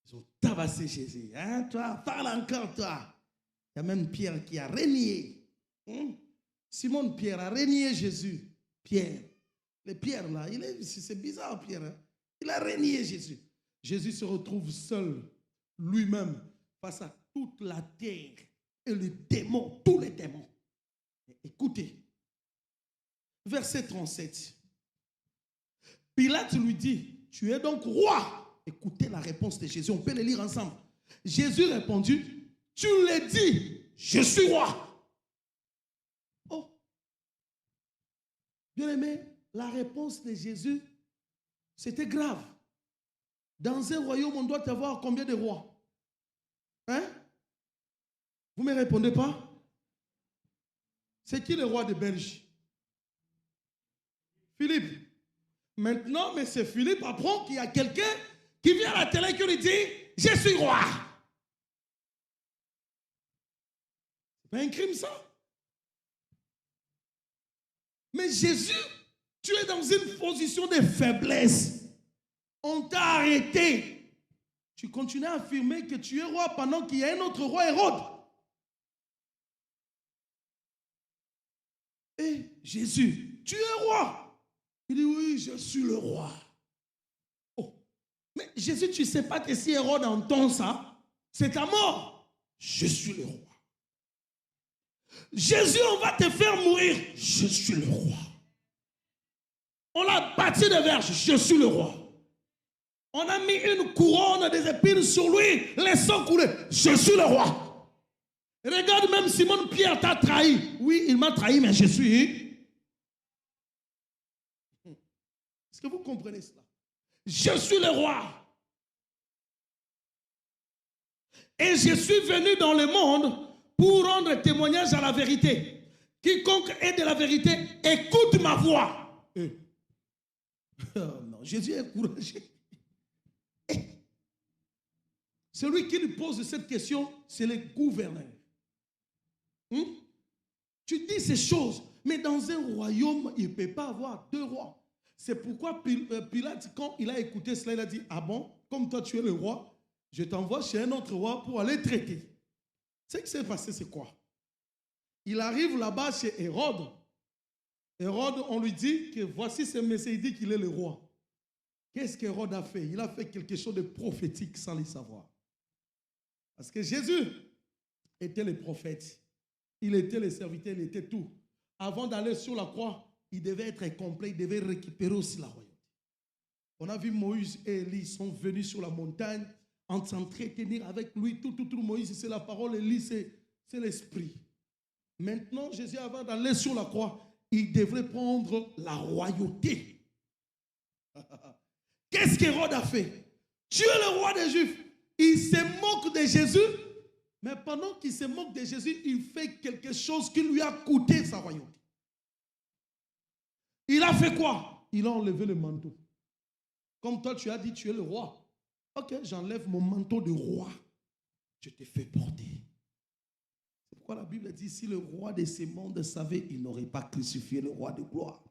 S1: Ils ont tabassé Jésus. Hein, toi, parle encore, toi. Il y a même Pierre qui a renié. Simon Pierre a renié Jésus. Pierre. Le Pierre là, c'est bizarre Pierre. Hein? Il a renié Jésus. Jésus se retrouve seul, lui-même, face à toute la terre et les démons, tous les démons. Écoutez, verset 37. Pilate lui dit, tu es donc roi. Écoutez la réponse de Jésus, on peut les lire ensemble. Jésus répondit, tu l'as dit, je suis roi. Oh, bien aimé, la réponse de Jésus, c'était grave. Dans un royaume, on doit avoir combien de rois? Hein? Vous ne me répondez pas? C'est qui le roi de Belgique? Philippe. Maintenant, M. Philippe apprend qu'il y a quelqu'un qui vient à la télé qui lui dit « Je suis roi ». C'est pas un crime ça? Mais Jésus, tu es dans une position de faiblesse. On t'a arrêté. Tu continues à affirmer que tu es roi pendant qu'il y a un autre roi, Hérode. Et Jésus, tu es roi. Il dit oui, je suis le roi. Oh. Mais Jésus, tu ne sais pas que si Hérode entend ça, c'est ta mort. Je suis le roi. Jésus, on va te faire mourir. Je suis le roi. On l'a battu de verges. Je suis le roi. On a mis une couronne des épines sur lui, laissant couler. Je suis le roi. Regarde, même Simon Pierre t'a trahi. Oui, il m'a trahi, mais je suis. Est-ce que vous comprenez cela? Je suis le roi. Et je suis venu dans le monde pour rendre témoignage à la vérité. Quiconque est de la vérité, écoute ma voix. Oh non, Jésus est encouragé. Celui qui lui pose cette question, c'est le gouverneur. Tu dis ces choses, mais dans un royaume, il ne peut pas avoir deux rois. C'est pourquoi Pilate, quand il a écouté cela, il a dit, ah bon, comme toi tu es le roi, je t'envoie chez un autre roi pour aller traiter. Ce qui s'est passé, c'est quoi? Il arrive là-bas chez Hérode. Hérode, on lui dit que voici ce Messie, il dit qu'il est le roi. Qu'est-ce qu'Hérode a fait? Il a fait quelque chose de prophétique sans le savoir. Parce que Jésus était le prophète. Il était le serviteur, il était tout. Avant d'aller sur la croix, il devait être complet, il devait récupérer aussi la royauté. On a vu Moïse et Élie sont venus sur la montagne en s'entretenir avec lui. Tout. Moïse, c'est la parole, Élie, c'est l'esprit. Maintenant, Jésus, avant d'aller sur la croix, il devrait prendre la royauté. Qu'est-ce qu'Hérode a fait? Tu es le roi des Juifs. Il se moque de Jésus, mais pendant qu'il se moque de Jésus, il fait quelque chose qui lui a coûté sa royauté. Il a fait quoi? Il a enlevé le manteau. Comme toi, tu as dit, tu es le roi. Ok, j'enlève mon manteau de roi. Je te fais porter. C'est pourquoi la Bible dit, si le roi de ce monde savait, il n'aurait pas crucifié le roi de gloire.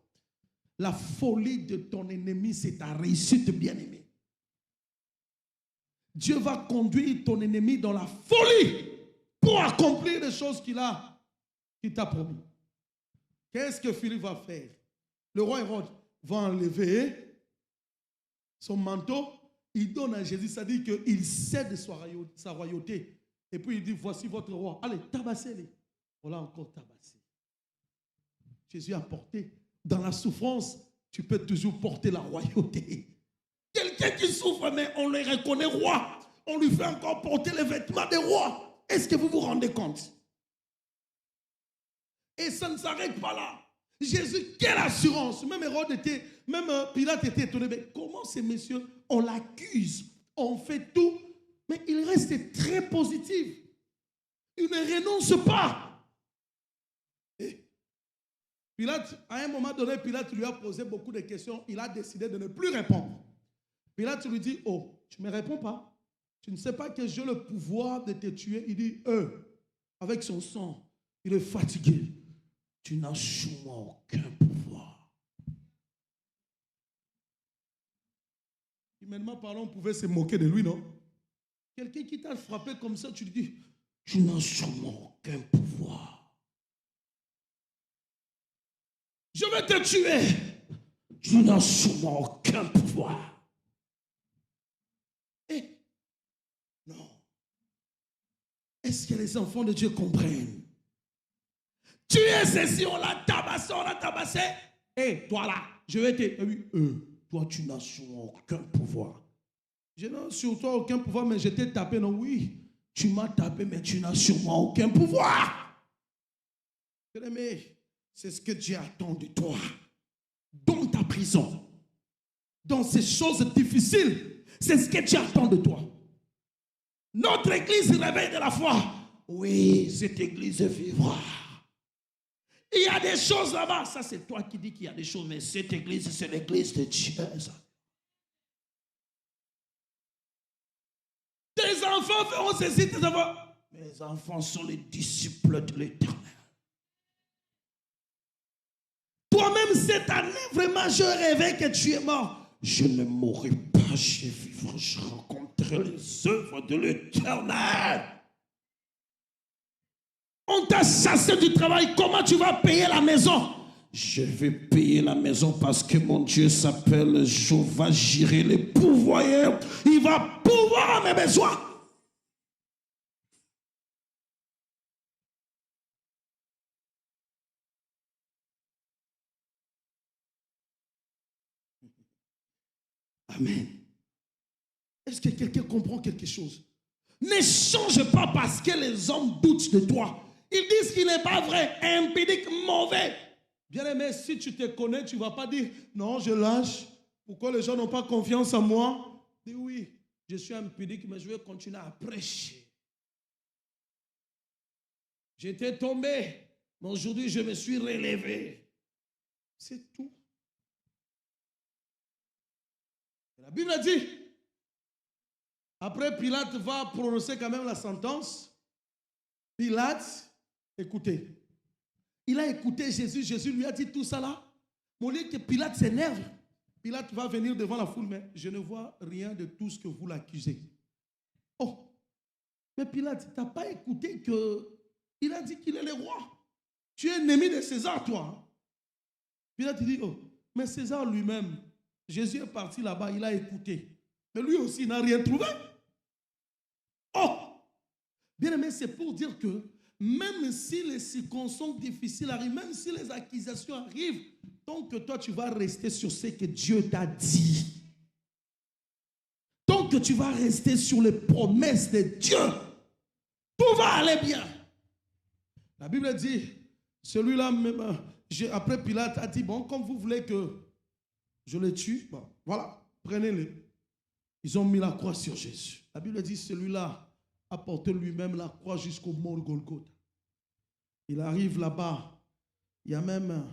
S1: La folie de ton ennemi, c'est ta réussite, bien-aimé. Dieu va conduire ton ennemi dans la folie pour accomplir les choses qu'il t'a promis. Qu'est-ce que Philippe va faire? Le roi Hérode va enlever son manteau. Il donne à Jésus, ça dit qu'il cède sa royauté. Et puis il dit, voici votre roi. Allez, tabassez-les. On l'a encore tabassé. Jésus a porté. Dans la souffrance, tu peux toujours porter la royauté. Quelqu'un qui souffre, mais on le reconnaît roi. On lui fait encore porter les vêtements de roi. Est-ce que vous vous rendez compte? Et ça ne s'arrête pas là. Jésus, quelle assurance! Même Pilate était étonné. Mais comment ces messieurs, on l'accuse, on fait tout, mais il reste très positif. Il ne renonce pas. Et Pilate, à un moment donné, Pilate lui a posé beaucoup de questions. Il a décidé de ne plus répondre. Pilate lui dit, oh, tu ne me réponds pas? Tu ne sais pas que j'ai le pouvoir de te tuer? Il dit, avec son sang, il est fatigué. Tu n'as sur moi aucun pouvoir. Humainement parlant, on pouvait se moquer de lui, non? Quelqu'un qui t'a frappé comme ça, tu lui dis, tu n'as sur moi aucun pouvoir. Je vais te tuer. Tu n'as sur moi aucun pouvoir. Non. Est-ce que les enfants de Dieu comprennent? Tu es ceci, on l'a tabassé. Et toi là, je vais te... Oui, toi tu n'as sur moi aucun pouvoir. Je n'ai sur toi aucun pouvoir, mais je t'ai tapé. Non, oui, tu m'as tapé, mais tu n'as sur moi aucun pouvoir. Bien-aimé, c'est ce que Dieu attend de toi. Dans ta prison, dans ces choses difficiles, c'est ce que Dieu attend de toi. Notre église réveille de la foi. Oui, cette église vivra. Il y a des choses là-bas. Ça, c'est toi qui dis qu'il y a des choses, mais cette église, c'est l'église de Dieu. Tes enfants feront ceci, tes enfants. Mes enfants sont les disciples de l'Éternel. Toi-même, cette année, vraiment, je rêvais que tu es mort. Je ne mourrai pas, je vivrai, je rencontrerai les œuvres de l'Éternel. On t'a chassé du travail, comment tu vas payer la maison? Je vais payer la maison parce que mon Dieu s'appelle Jéhovah Jireh, le pourvoyeur. Il va pourvoir à mes besoins. Amen. Est-ce que quelqu'un comprend quelque chose? Ne change pas parce que les hommes doutent de toi. Ils disent qu'il n'est pas vrai, impédique, mauvais. Bien-aimé, si tu te connais, tu ne vas pas dire, non, je lâche, Pourquoi les gens n'ont pas confiance en moi? Dis oui, je suis impudique, mais je vais continuer à prêcher. J'étais tombé, mais aujourd'hui je me suis relevé. C'est tout. La Bible a dit, après Pilate va prononcer quand même la sentence. Pilate, écoutez, il a écouté Jésus, Jésus lui a dit tout ça là. Au lieu que Pilate s'énerve, Pilate va venir devant la foule, mais je ne vois rien de tout ce que vous l'accusez. Oh, mais Pilate, tu n'as pas écouté qu'il a dit qu'il est le roi. Tu es ennemi de César, toi. Pilate dit, oh, mais César lui-même, Jésus est parti là-bas, il a écouté. Mais lui aussi, il n'a rien trouvé. Oh! Bien aimé, c'est pour dire que même si les circonstances difficiles arrivent, même si les accusations arrivent, tant que toi, tu vas rester sur ce que Dieu t'a dit. Tant que tu vas rester sur les promesses de Dieu, tout va aller bien. La Bible dit, celui-là même, après Pilate a dit, bon, comme vous voulez que je le tue, bon, voilà, prenez-le. Ils ont mis la croix sur Jésus. La Bible dit, celui-là a porté lui-même la croix jusqu'au mont Golgotha. Il arrive là-bas, il y a même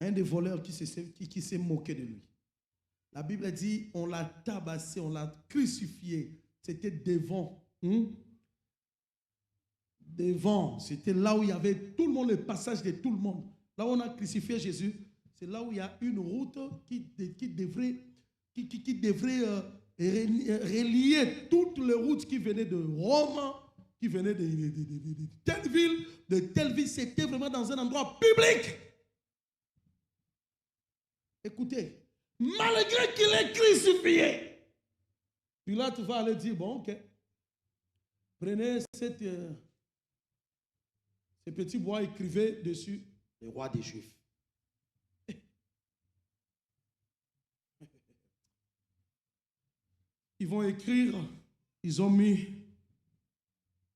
S1: un des voleurs qui s'est moqué de lui. La Bible dit, on l'a tabassé, on l'a crucifié. C'était devant. Devant, c'était là où il y avait tout le monde, le passage de tout le monde. Là où on a crucifié Jésus, c'est là où il y a une route qui devrait relier toutes les routes qui venaient de Rome, qui venaient de telle ville. C'était vraiment dans un endroit public. Écoutez, malgré qu'il est crucifié, Pilate va aller dire, bon, ok, prenez ce petit bois, écrivez dessus, le roi des Juifs. Ils vont écrire, ils ont mis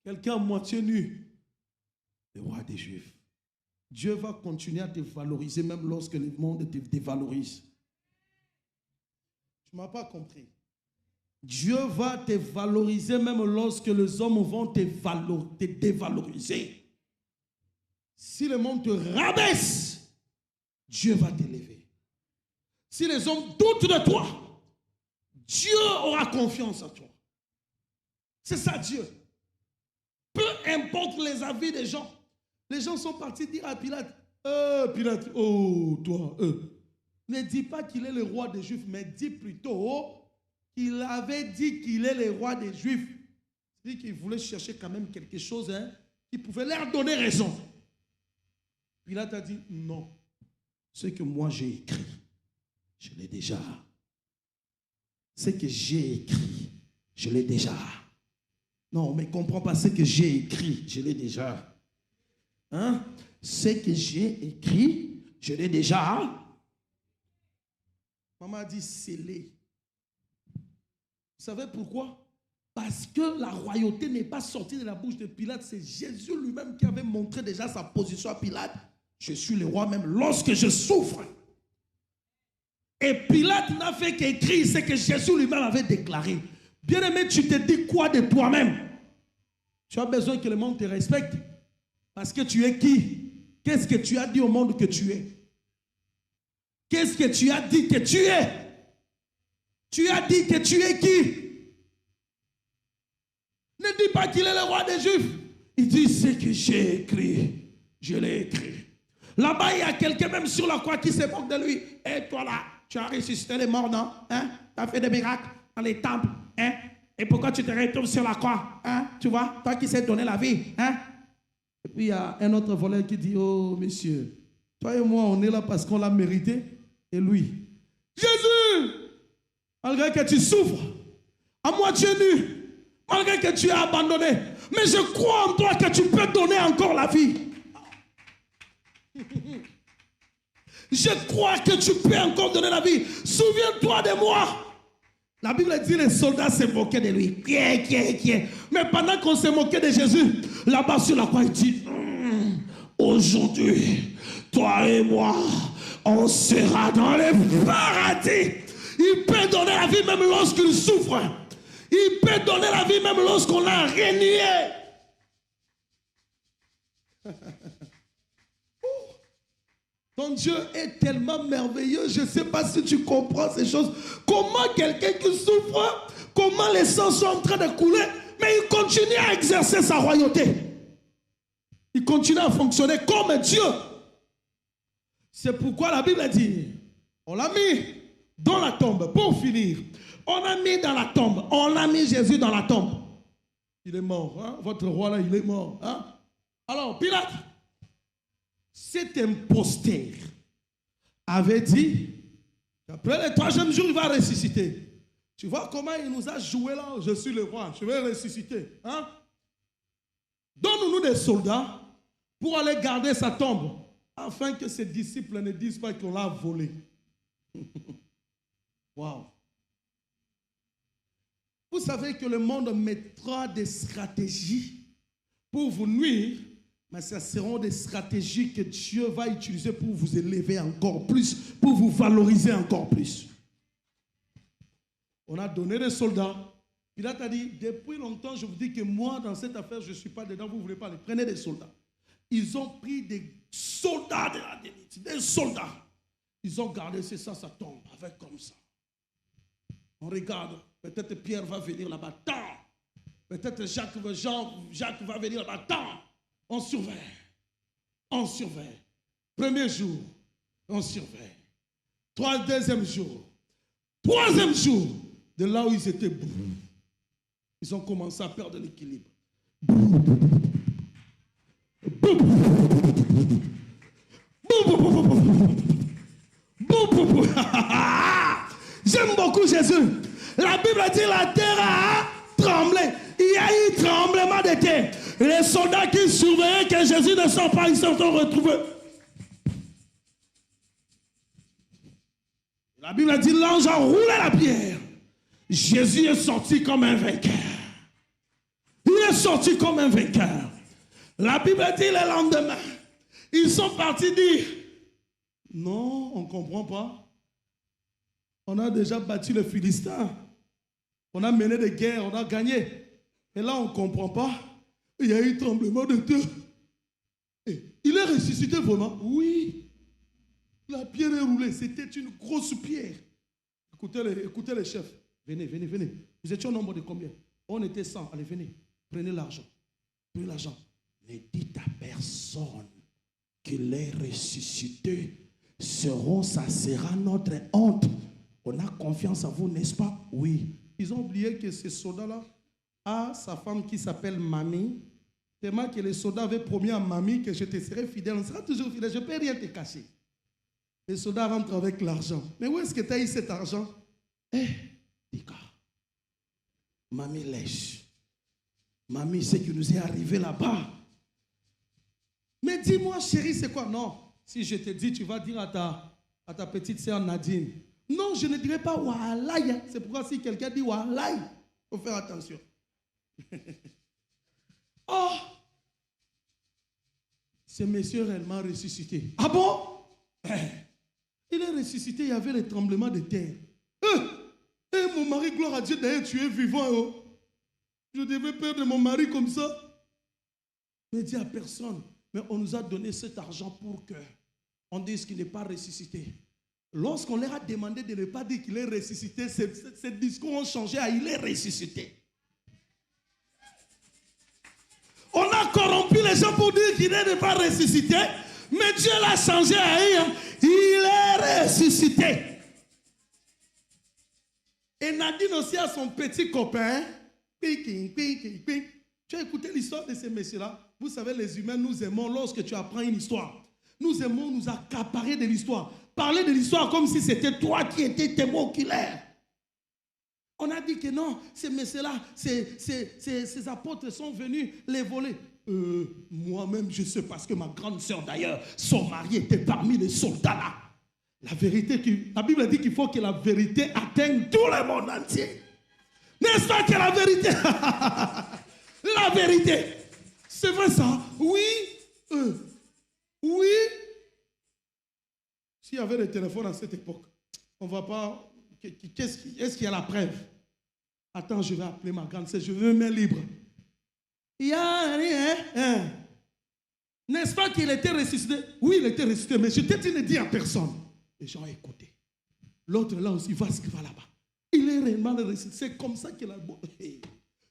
S1: quelqu'un à moitié nu, le roi des Juifs. Dieu va continuer à te valoriser même lorsque le monde te dévalorise. Tu ne m'as pas compris. Dieu va te valoriser même lorsque les hommes vont te dévaloriser. Si le monde te rabaisse, Dieu va t'élever. Si les hommes doutent de toi, Dieu aura confiance en toi. C'est ça Dieu. Peu importe les avis des gens. Les gens sont partis dire à Pilate, Pilate, oh toi, ne dis pas qu'il est le roi des Juifs, mais dis plutôt qu'il avait dit qu'il est le roi des Juifs. C'est-à-dire qu'il voulait chercher quand même quelque chose qui pouvait leur donner raison. Pilate a dit, non, ce que moi j'ai écrit, je l'ai déjà. Ce que j'ai écrit, je l'ai déjà. Non, mais comprends pas ce que j'ai écrit, je l'ai déjà. Hein? Ce que j'ai écrit, je l'ai déjà. Maman a dit scellé. Vous savez pourquoi? Parce que la royauté n'est pas sortie de la bouche de Pilate. C'est Jésus lui-même qui avait montré déjà sa position à Pilate. Je suis le roi même lorsque je souffre. Et Pilate n'a fait qu'écrire ce que Jésus lui-même avait déclaré. Bien-aimé, tu te dis quoi de toi-même? Tu as besoin que le monde te respecte. Parce que tu es qui? Qu'est-ce que tu as dit au monde que tu es? Qu'est-ce que tu as dit que tu es? Tu as dit que tu es qui? Ne dis pas qu'il est le roi des Juifs. Il dit ce que j'ai écrit, je l'ai écrit. Là-bas, il y a quelqu'un même sur la croix qui se moque de lui. Et toi là, tu as ressuscité les morts, non? Hein? Tu as fait des miracles dans les temples. Hein? Et pourquoi tu te retrouves sur la croix? Hein? Tu vois, toi qui sais donner la vie. Hein? Et puis il y a un autre voleur qui dit, oh monsieur, toi et moi on est là parce qu'on l'a mérité. Et lui, Jésus, malgré que tu souffres, à moitié nu, malgré que tu es abandonné, mais je crois en toi que tu peux donner encore la vie. Je crois que tu peux encore donner la vie. Souviens-toi de moi. La Bible dit les soldats se moquaient de lui. Mais pendant qu'on se moquait de Jésus, là-bas sur la croix, il dit, aujourd'hui, toi et moi, on sera dans le paradis. Il peut donner la vie même lorsqu'il souffre. Il peut donner la vie même lorsqu'on l'a renié. Ton Dieu est tellement merveilleux. Je ne sais pas si tu comprends ces choses. Comment quelqu'un qui souffre, comment les sangs sont en train de couler, mais il continue à exercer sa royauté. Il continue à fonctionner comme Dieu. C'est pourquoi la Bible dit, on l'a mis dans la tombe. Pour finir, on a mis dans la tombe. On a mis Jésus dans la tombe. Il est mort. Hein? Votre roi là, il est mort. Hein? Alors, Pilate, cet imposteur avait dit qu'après le 3e jour, il va ressusciter. Tu vois comment il nous a joué là? Je suis le roi, je vais ressusciter. Hein? Donne-nous des soldats pour aller garder sa tombe, afin que ses disciples ne disent pas qu'on l'a volé. Wow. Vous savez que le monde mettra des stratégies pour vous nuire, mais ce seront des stratégies que Dieu va utiliser pour vous élever encore plus, pour vous valoriser encore plus. On a donné des soldats. Pilate a dit, depuis longtemps, je vous dis que moi, dans cette affaire, je ne suis pas dedans, vous ne voulez pas aller. Prenez des soldats. Ils ont pris des soldats de la délice, des soldats. Ils ont gardé, c'est ça, ça tombe, avec comme ça. On regarde, peut-être Pierre va venir là-bas, tant. Peut-être Jacques va venir là-bas, tant. On surveille. On surveille. Premier jour, on surveille. Deuxième jour. Troisième jour, de là où ils étaient, ils ont commencé à perdre l'équilibre. J'aime beaucoup Jésus. La Bible dit la terre a tremblé. Il y a eu tremblement de terre. Les soldats qui surveillaient que Jésus ne sort pas, ils se sont retrouvés. La Bible dit l'ange a roulé la pierre. Jésus est sorti comme un vainqueur. Il est sorti comme un vainqueur. La Bible dit le lendemain, ils sont partis dire, non, on ne comprend pas. On a déjà battu les Philistins. On a mené des guerres, on a gagné. Et là, on ne comprend pas. Il y a eu tremblement de terre. Et il est ressuscité vraiment? Oui. La pierre est roulée. C'était une grosse pierre. Écoutez les chefs. Venez. Vous étiez au nombre de combien? On était 100. Allez, venez. Prenez l'argent. Prenez l'argent. Ne dites à personne qu'il est ressuscité. Ça sera notre honte. On a confiance en vous, n'est-ce pas? Oui. Ils ont oublié que ce soldat-là a sa femme qui s'appelle Mamie. Tellement que les soldats avaient promis à Mamie que je te serai fidèle. On sera toujours fidèle. Je ne peux rien te cacher. Les soldats rentrent avec l'argent. Mais où est-ce que tu as eu cet argent? Dika. Mamie lèche. Mamie, ce qui nous est arrivé là-bas. Mais dis-moi, chérie, c'est quoi? Non. Si je te dis, tu vas dire à ta petite sœur Nadine. Non, je ne dirai pas Wallaï. C'est pourquoi si quelqu'un dit Wallaï, il faut faire attention. Oh! Ce monsieur est réellement ressuscité. Ah bon? Il est ressuscité, il y avait le tremblement de terre. Mon mari, gloire à Dieu, d'ailleurs, tu es vivant. Oh. Je devais perdre mon mari comme ça. Mais dis à personne. Mais on nous a donné cet argent pour qu'on dise qu'il n'est pas ressuscité. Lorsqu'on leur a demandé de ne pas dire qu'il est ressuscité, ces discours ont changé à il est ressuscité. On a corrompu les gens pour dire qu'il n'est pas ressuscité, mais Dieu l'a changé à il est ressuscité. Et Nadine aussi a son petit copain. Tu as écouté l'histoire de ces messieurs-là? Vous savez, les humains, nous aimons lorsque tu apprends une histoire. Nous aimons nous accaparer de l'histoire. Parler de l'histoire comme si c'était toi qui étais témoin oculaire. On a dit que non, ces messieurs-là, ces apôtres sont venus les voler. Moi-même, je sais parce que ma grande sœur d'ailleurs, son mari était parmi les soldats là. La Bible dit qu'il faut que la vérité atteigne tout le monde entier. N'est-ce pas que la vérité? La vérité. C'est vrai ça? Oui. Oui. S'il y avait des téléphones à cette époque, on ne va pas... Est-ce qu'il y a la preuve? Attends, je vais appeler ma grande sœur, je veux me libre. Il y a rien. N'est-ce pas qu'il était ressuscité? Oui, il était ressuscité, mais je t'ai dit, ne dis à personne. Les gens ont écouté. L'autre là aussi, va ce qui va là-bas. Il est réellement ressuscité. C'est comme ça qu'il a...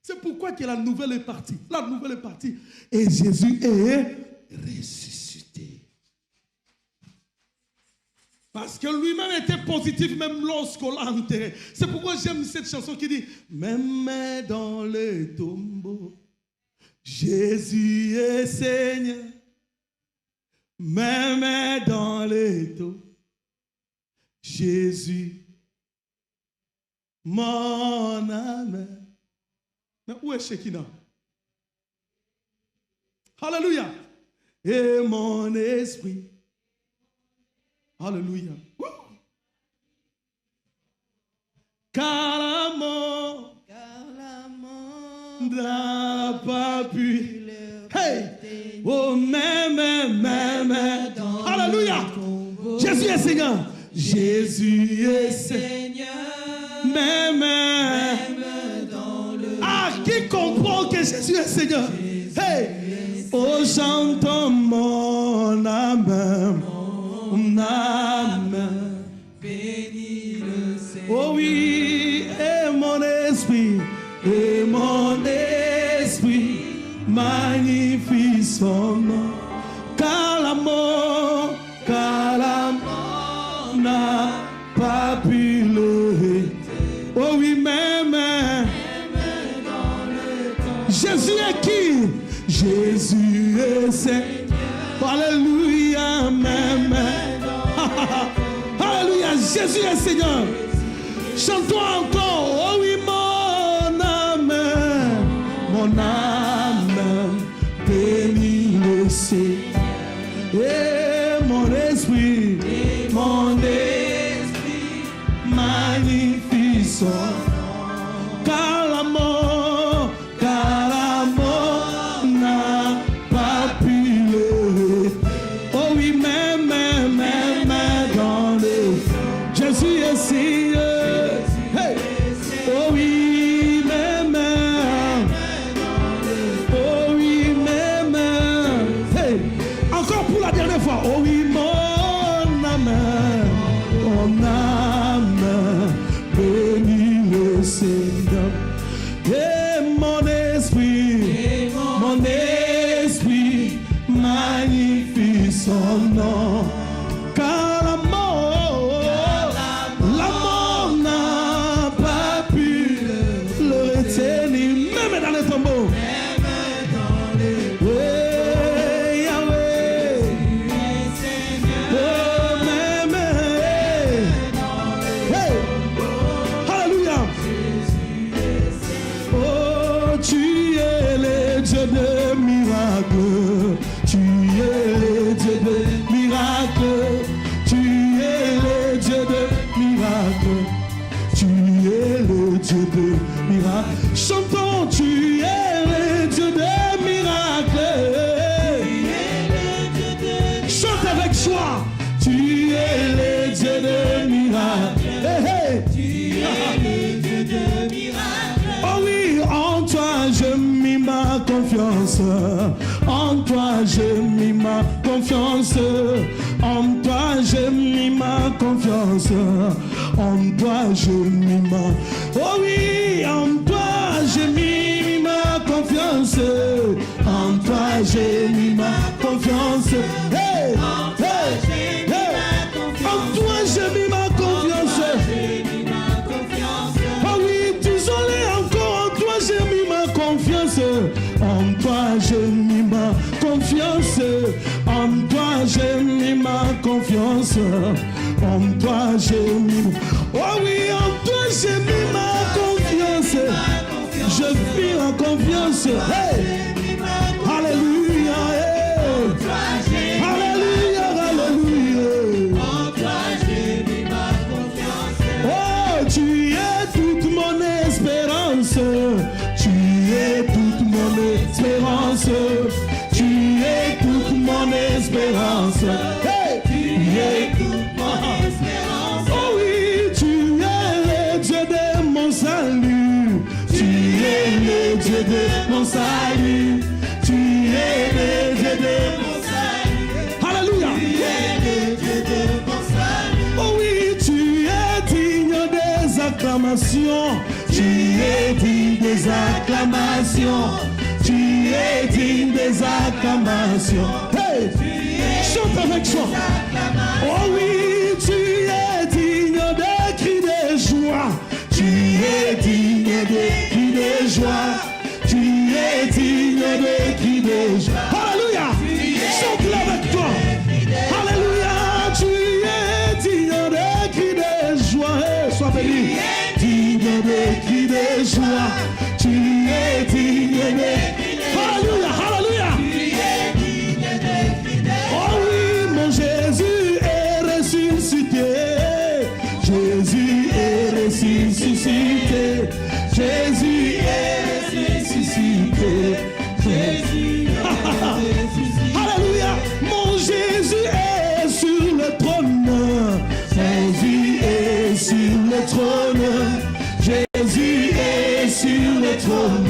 S1: C'est pourquoi que la nouvelle est partie. La nouvelle est partie. Et Jésus est ressuscité. Parce que lui-même était positif même lorsqu'on l'a enterré. C'est pourquoi j'aime cette chanson qui dit « Même dans le tombeau, Jésus est Seigneur. Même dans le tombeau, Jésus, mon âme. » Mais où est Shekinah? Alléluia. Et mon esprit. Alléluia. Car l'amour n'a pas pu. Hey! Oh, même. Alléluia. Jésus est Seigneur. Jésus est Seigneur. Même. Ah, qui comprend que Jésus est Seigneur? Hey! Oh, chantons mon âme. Mon âme, bénis le Seigneur. Oh oui, et mon esprit, magnifie son nom. Car l'amour n'a pas pu le. Oh oui, même Jésus est qui? Jésus est Seigneur. Alléluia, même. Alléluia, Jésus est Seigneur. Chantons encore. Oh oui, mon âme, bénis le Seigneur. Et mon esprit, magnifie son nom. Car l'amour n'a pas pu le. Oh oui, même dans le. Jésus est Seigneur. Hey. Oh oui, même. Oh oui, même. Hey. Encore pour la dernière fois. Oh oui, mon âme, bénis le Seigneur. Et mon esprit, magnifie son nom. Car l'amour n'a pas pu le retenir, même dans les tombeaux. Hey, Yahweh. Oh, même. Hey. Alléluia. Oh, tu es le Dieu de miracles. Tu es le Dieu de miracles. Tu es le Dieu de miracles. Tu es le Dieu de miracles. Chantons, tu es le Dieu de miracles. Chante avec joie. Tu es le Dieu de miracles. Hey, hey. Tu es le Dieu de miracles. Oh oui, en toi je mis ma confiance. En toi j'ai mis ma confiance. En toi j'ai mis ma confiance. En toi j'ai mis ma. Oh oui, en toi j'ai mis ma confiance. En toi j'ai mis ma confiance. Hey, hey, hey. En toi j'ai mis ma confiance. Oh oui, désolé encore. En toi j'ai mis ma confiance. En toi j'ai mis ma confiance. En toi j'ai mis ma confiance. En toi j'ai mis. Oh oui, en toi j'ai mis ma confiance. Je vis en confiance. Hey! Alléluia. Hey! Alléluia, alléluia. En toi j'ai mis ma confiance. Oh, tu es toute mon espérance. Tu es toute mon espérance. Tu es toute mon espérance. Hey! Tu es toute mon Dieu de mon salut. Tu es le Dieu de mon salut. Alléluia. Tu es le Dieu de mon salut. Oh oui, tu es digne des acclamations. Tu es digne des acclamations. Tu es digne des acclamations. Hey, chante avec joie. Oh oui, tu es digne des cris de joie. Tu es digne des cris de joie. Tu es digne des cris de joie. Alléluia. Chante-le avec toi. Alléluia. Tu es digne des cris de joie. Hey, sois béni. Digne des cris de joie. Tu es digne des cris de joie. Alléluia. Alléluia. Oh oui, mon Jésus est ressuscité. Jésus est ressuscité. Jésus est ressuscité. Jésus est ressuscité. Alléluia. Mon Jésus est sur le trône. Jésus est sur le trône. Jésus est sur le trône.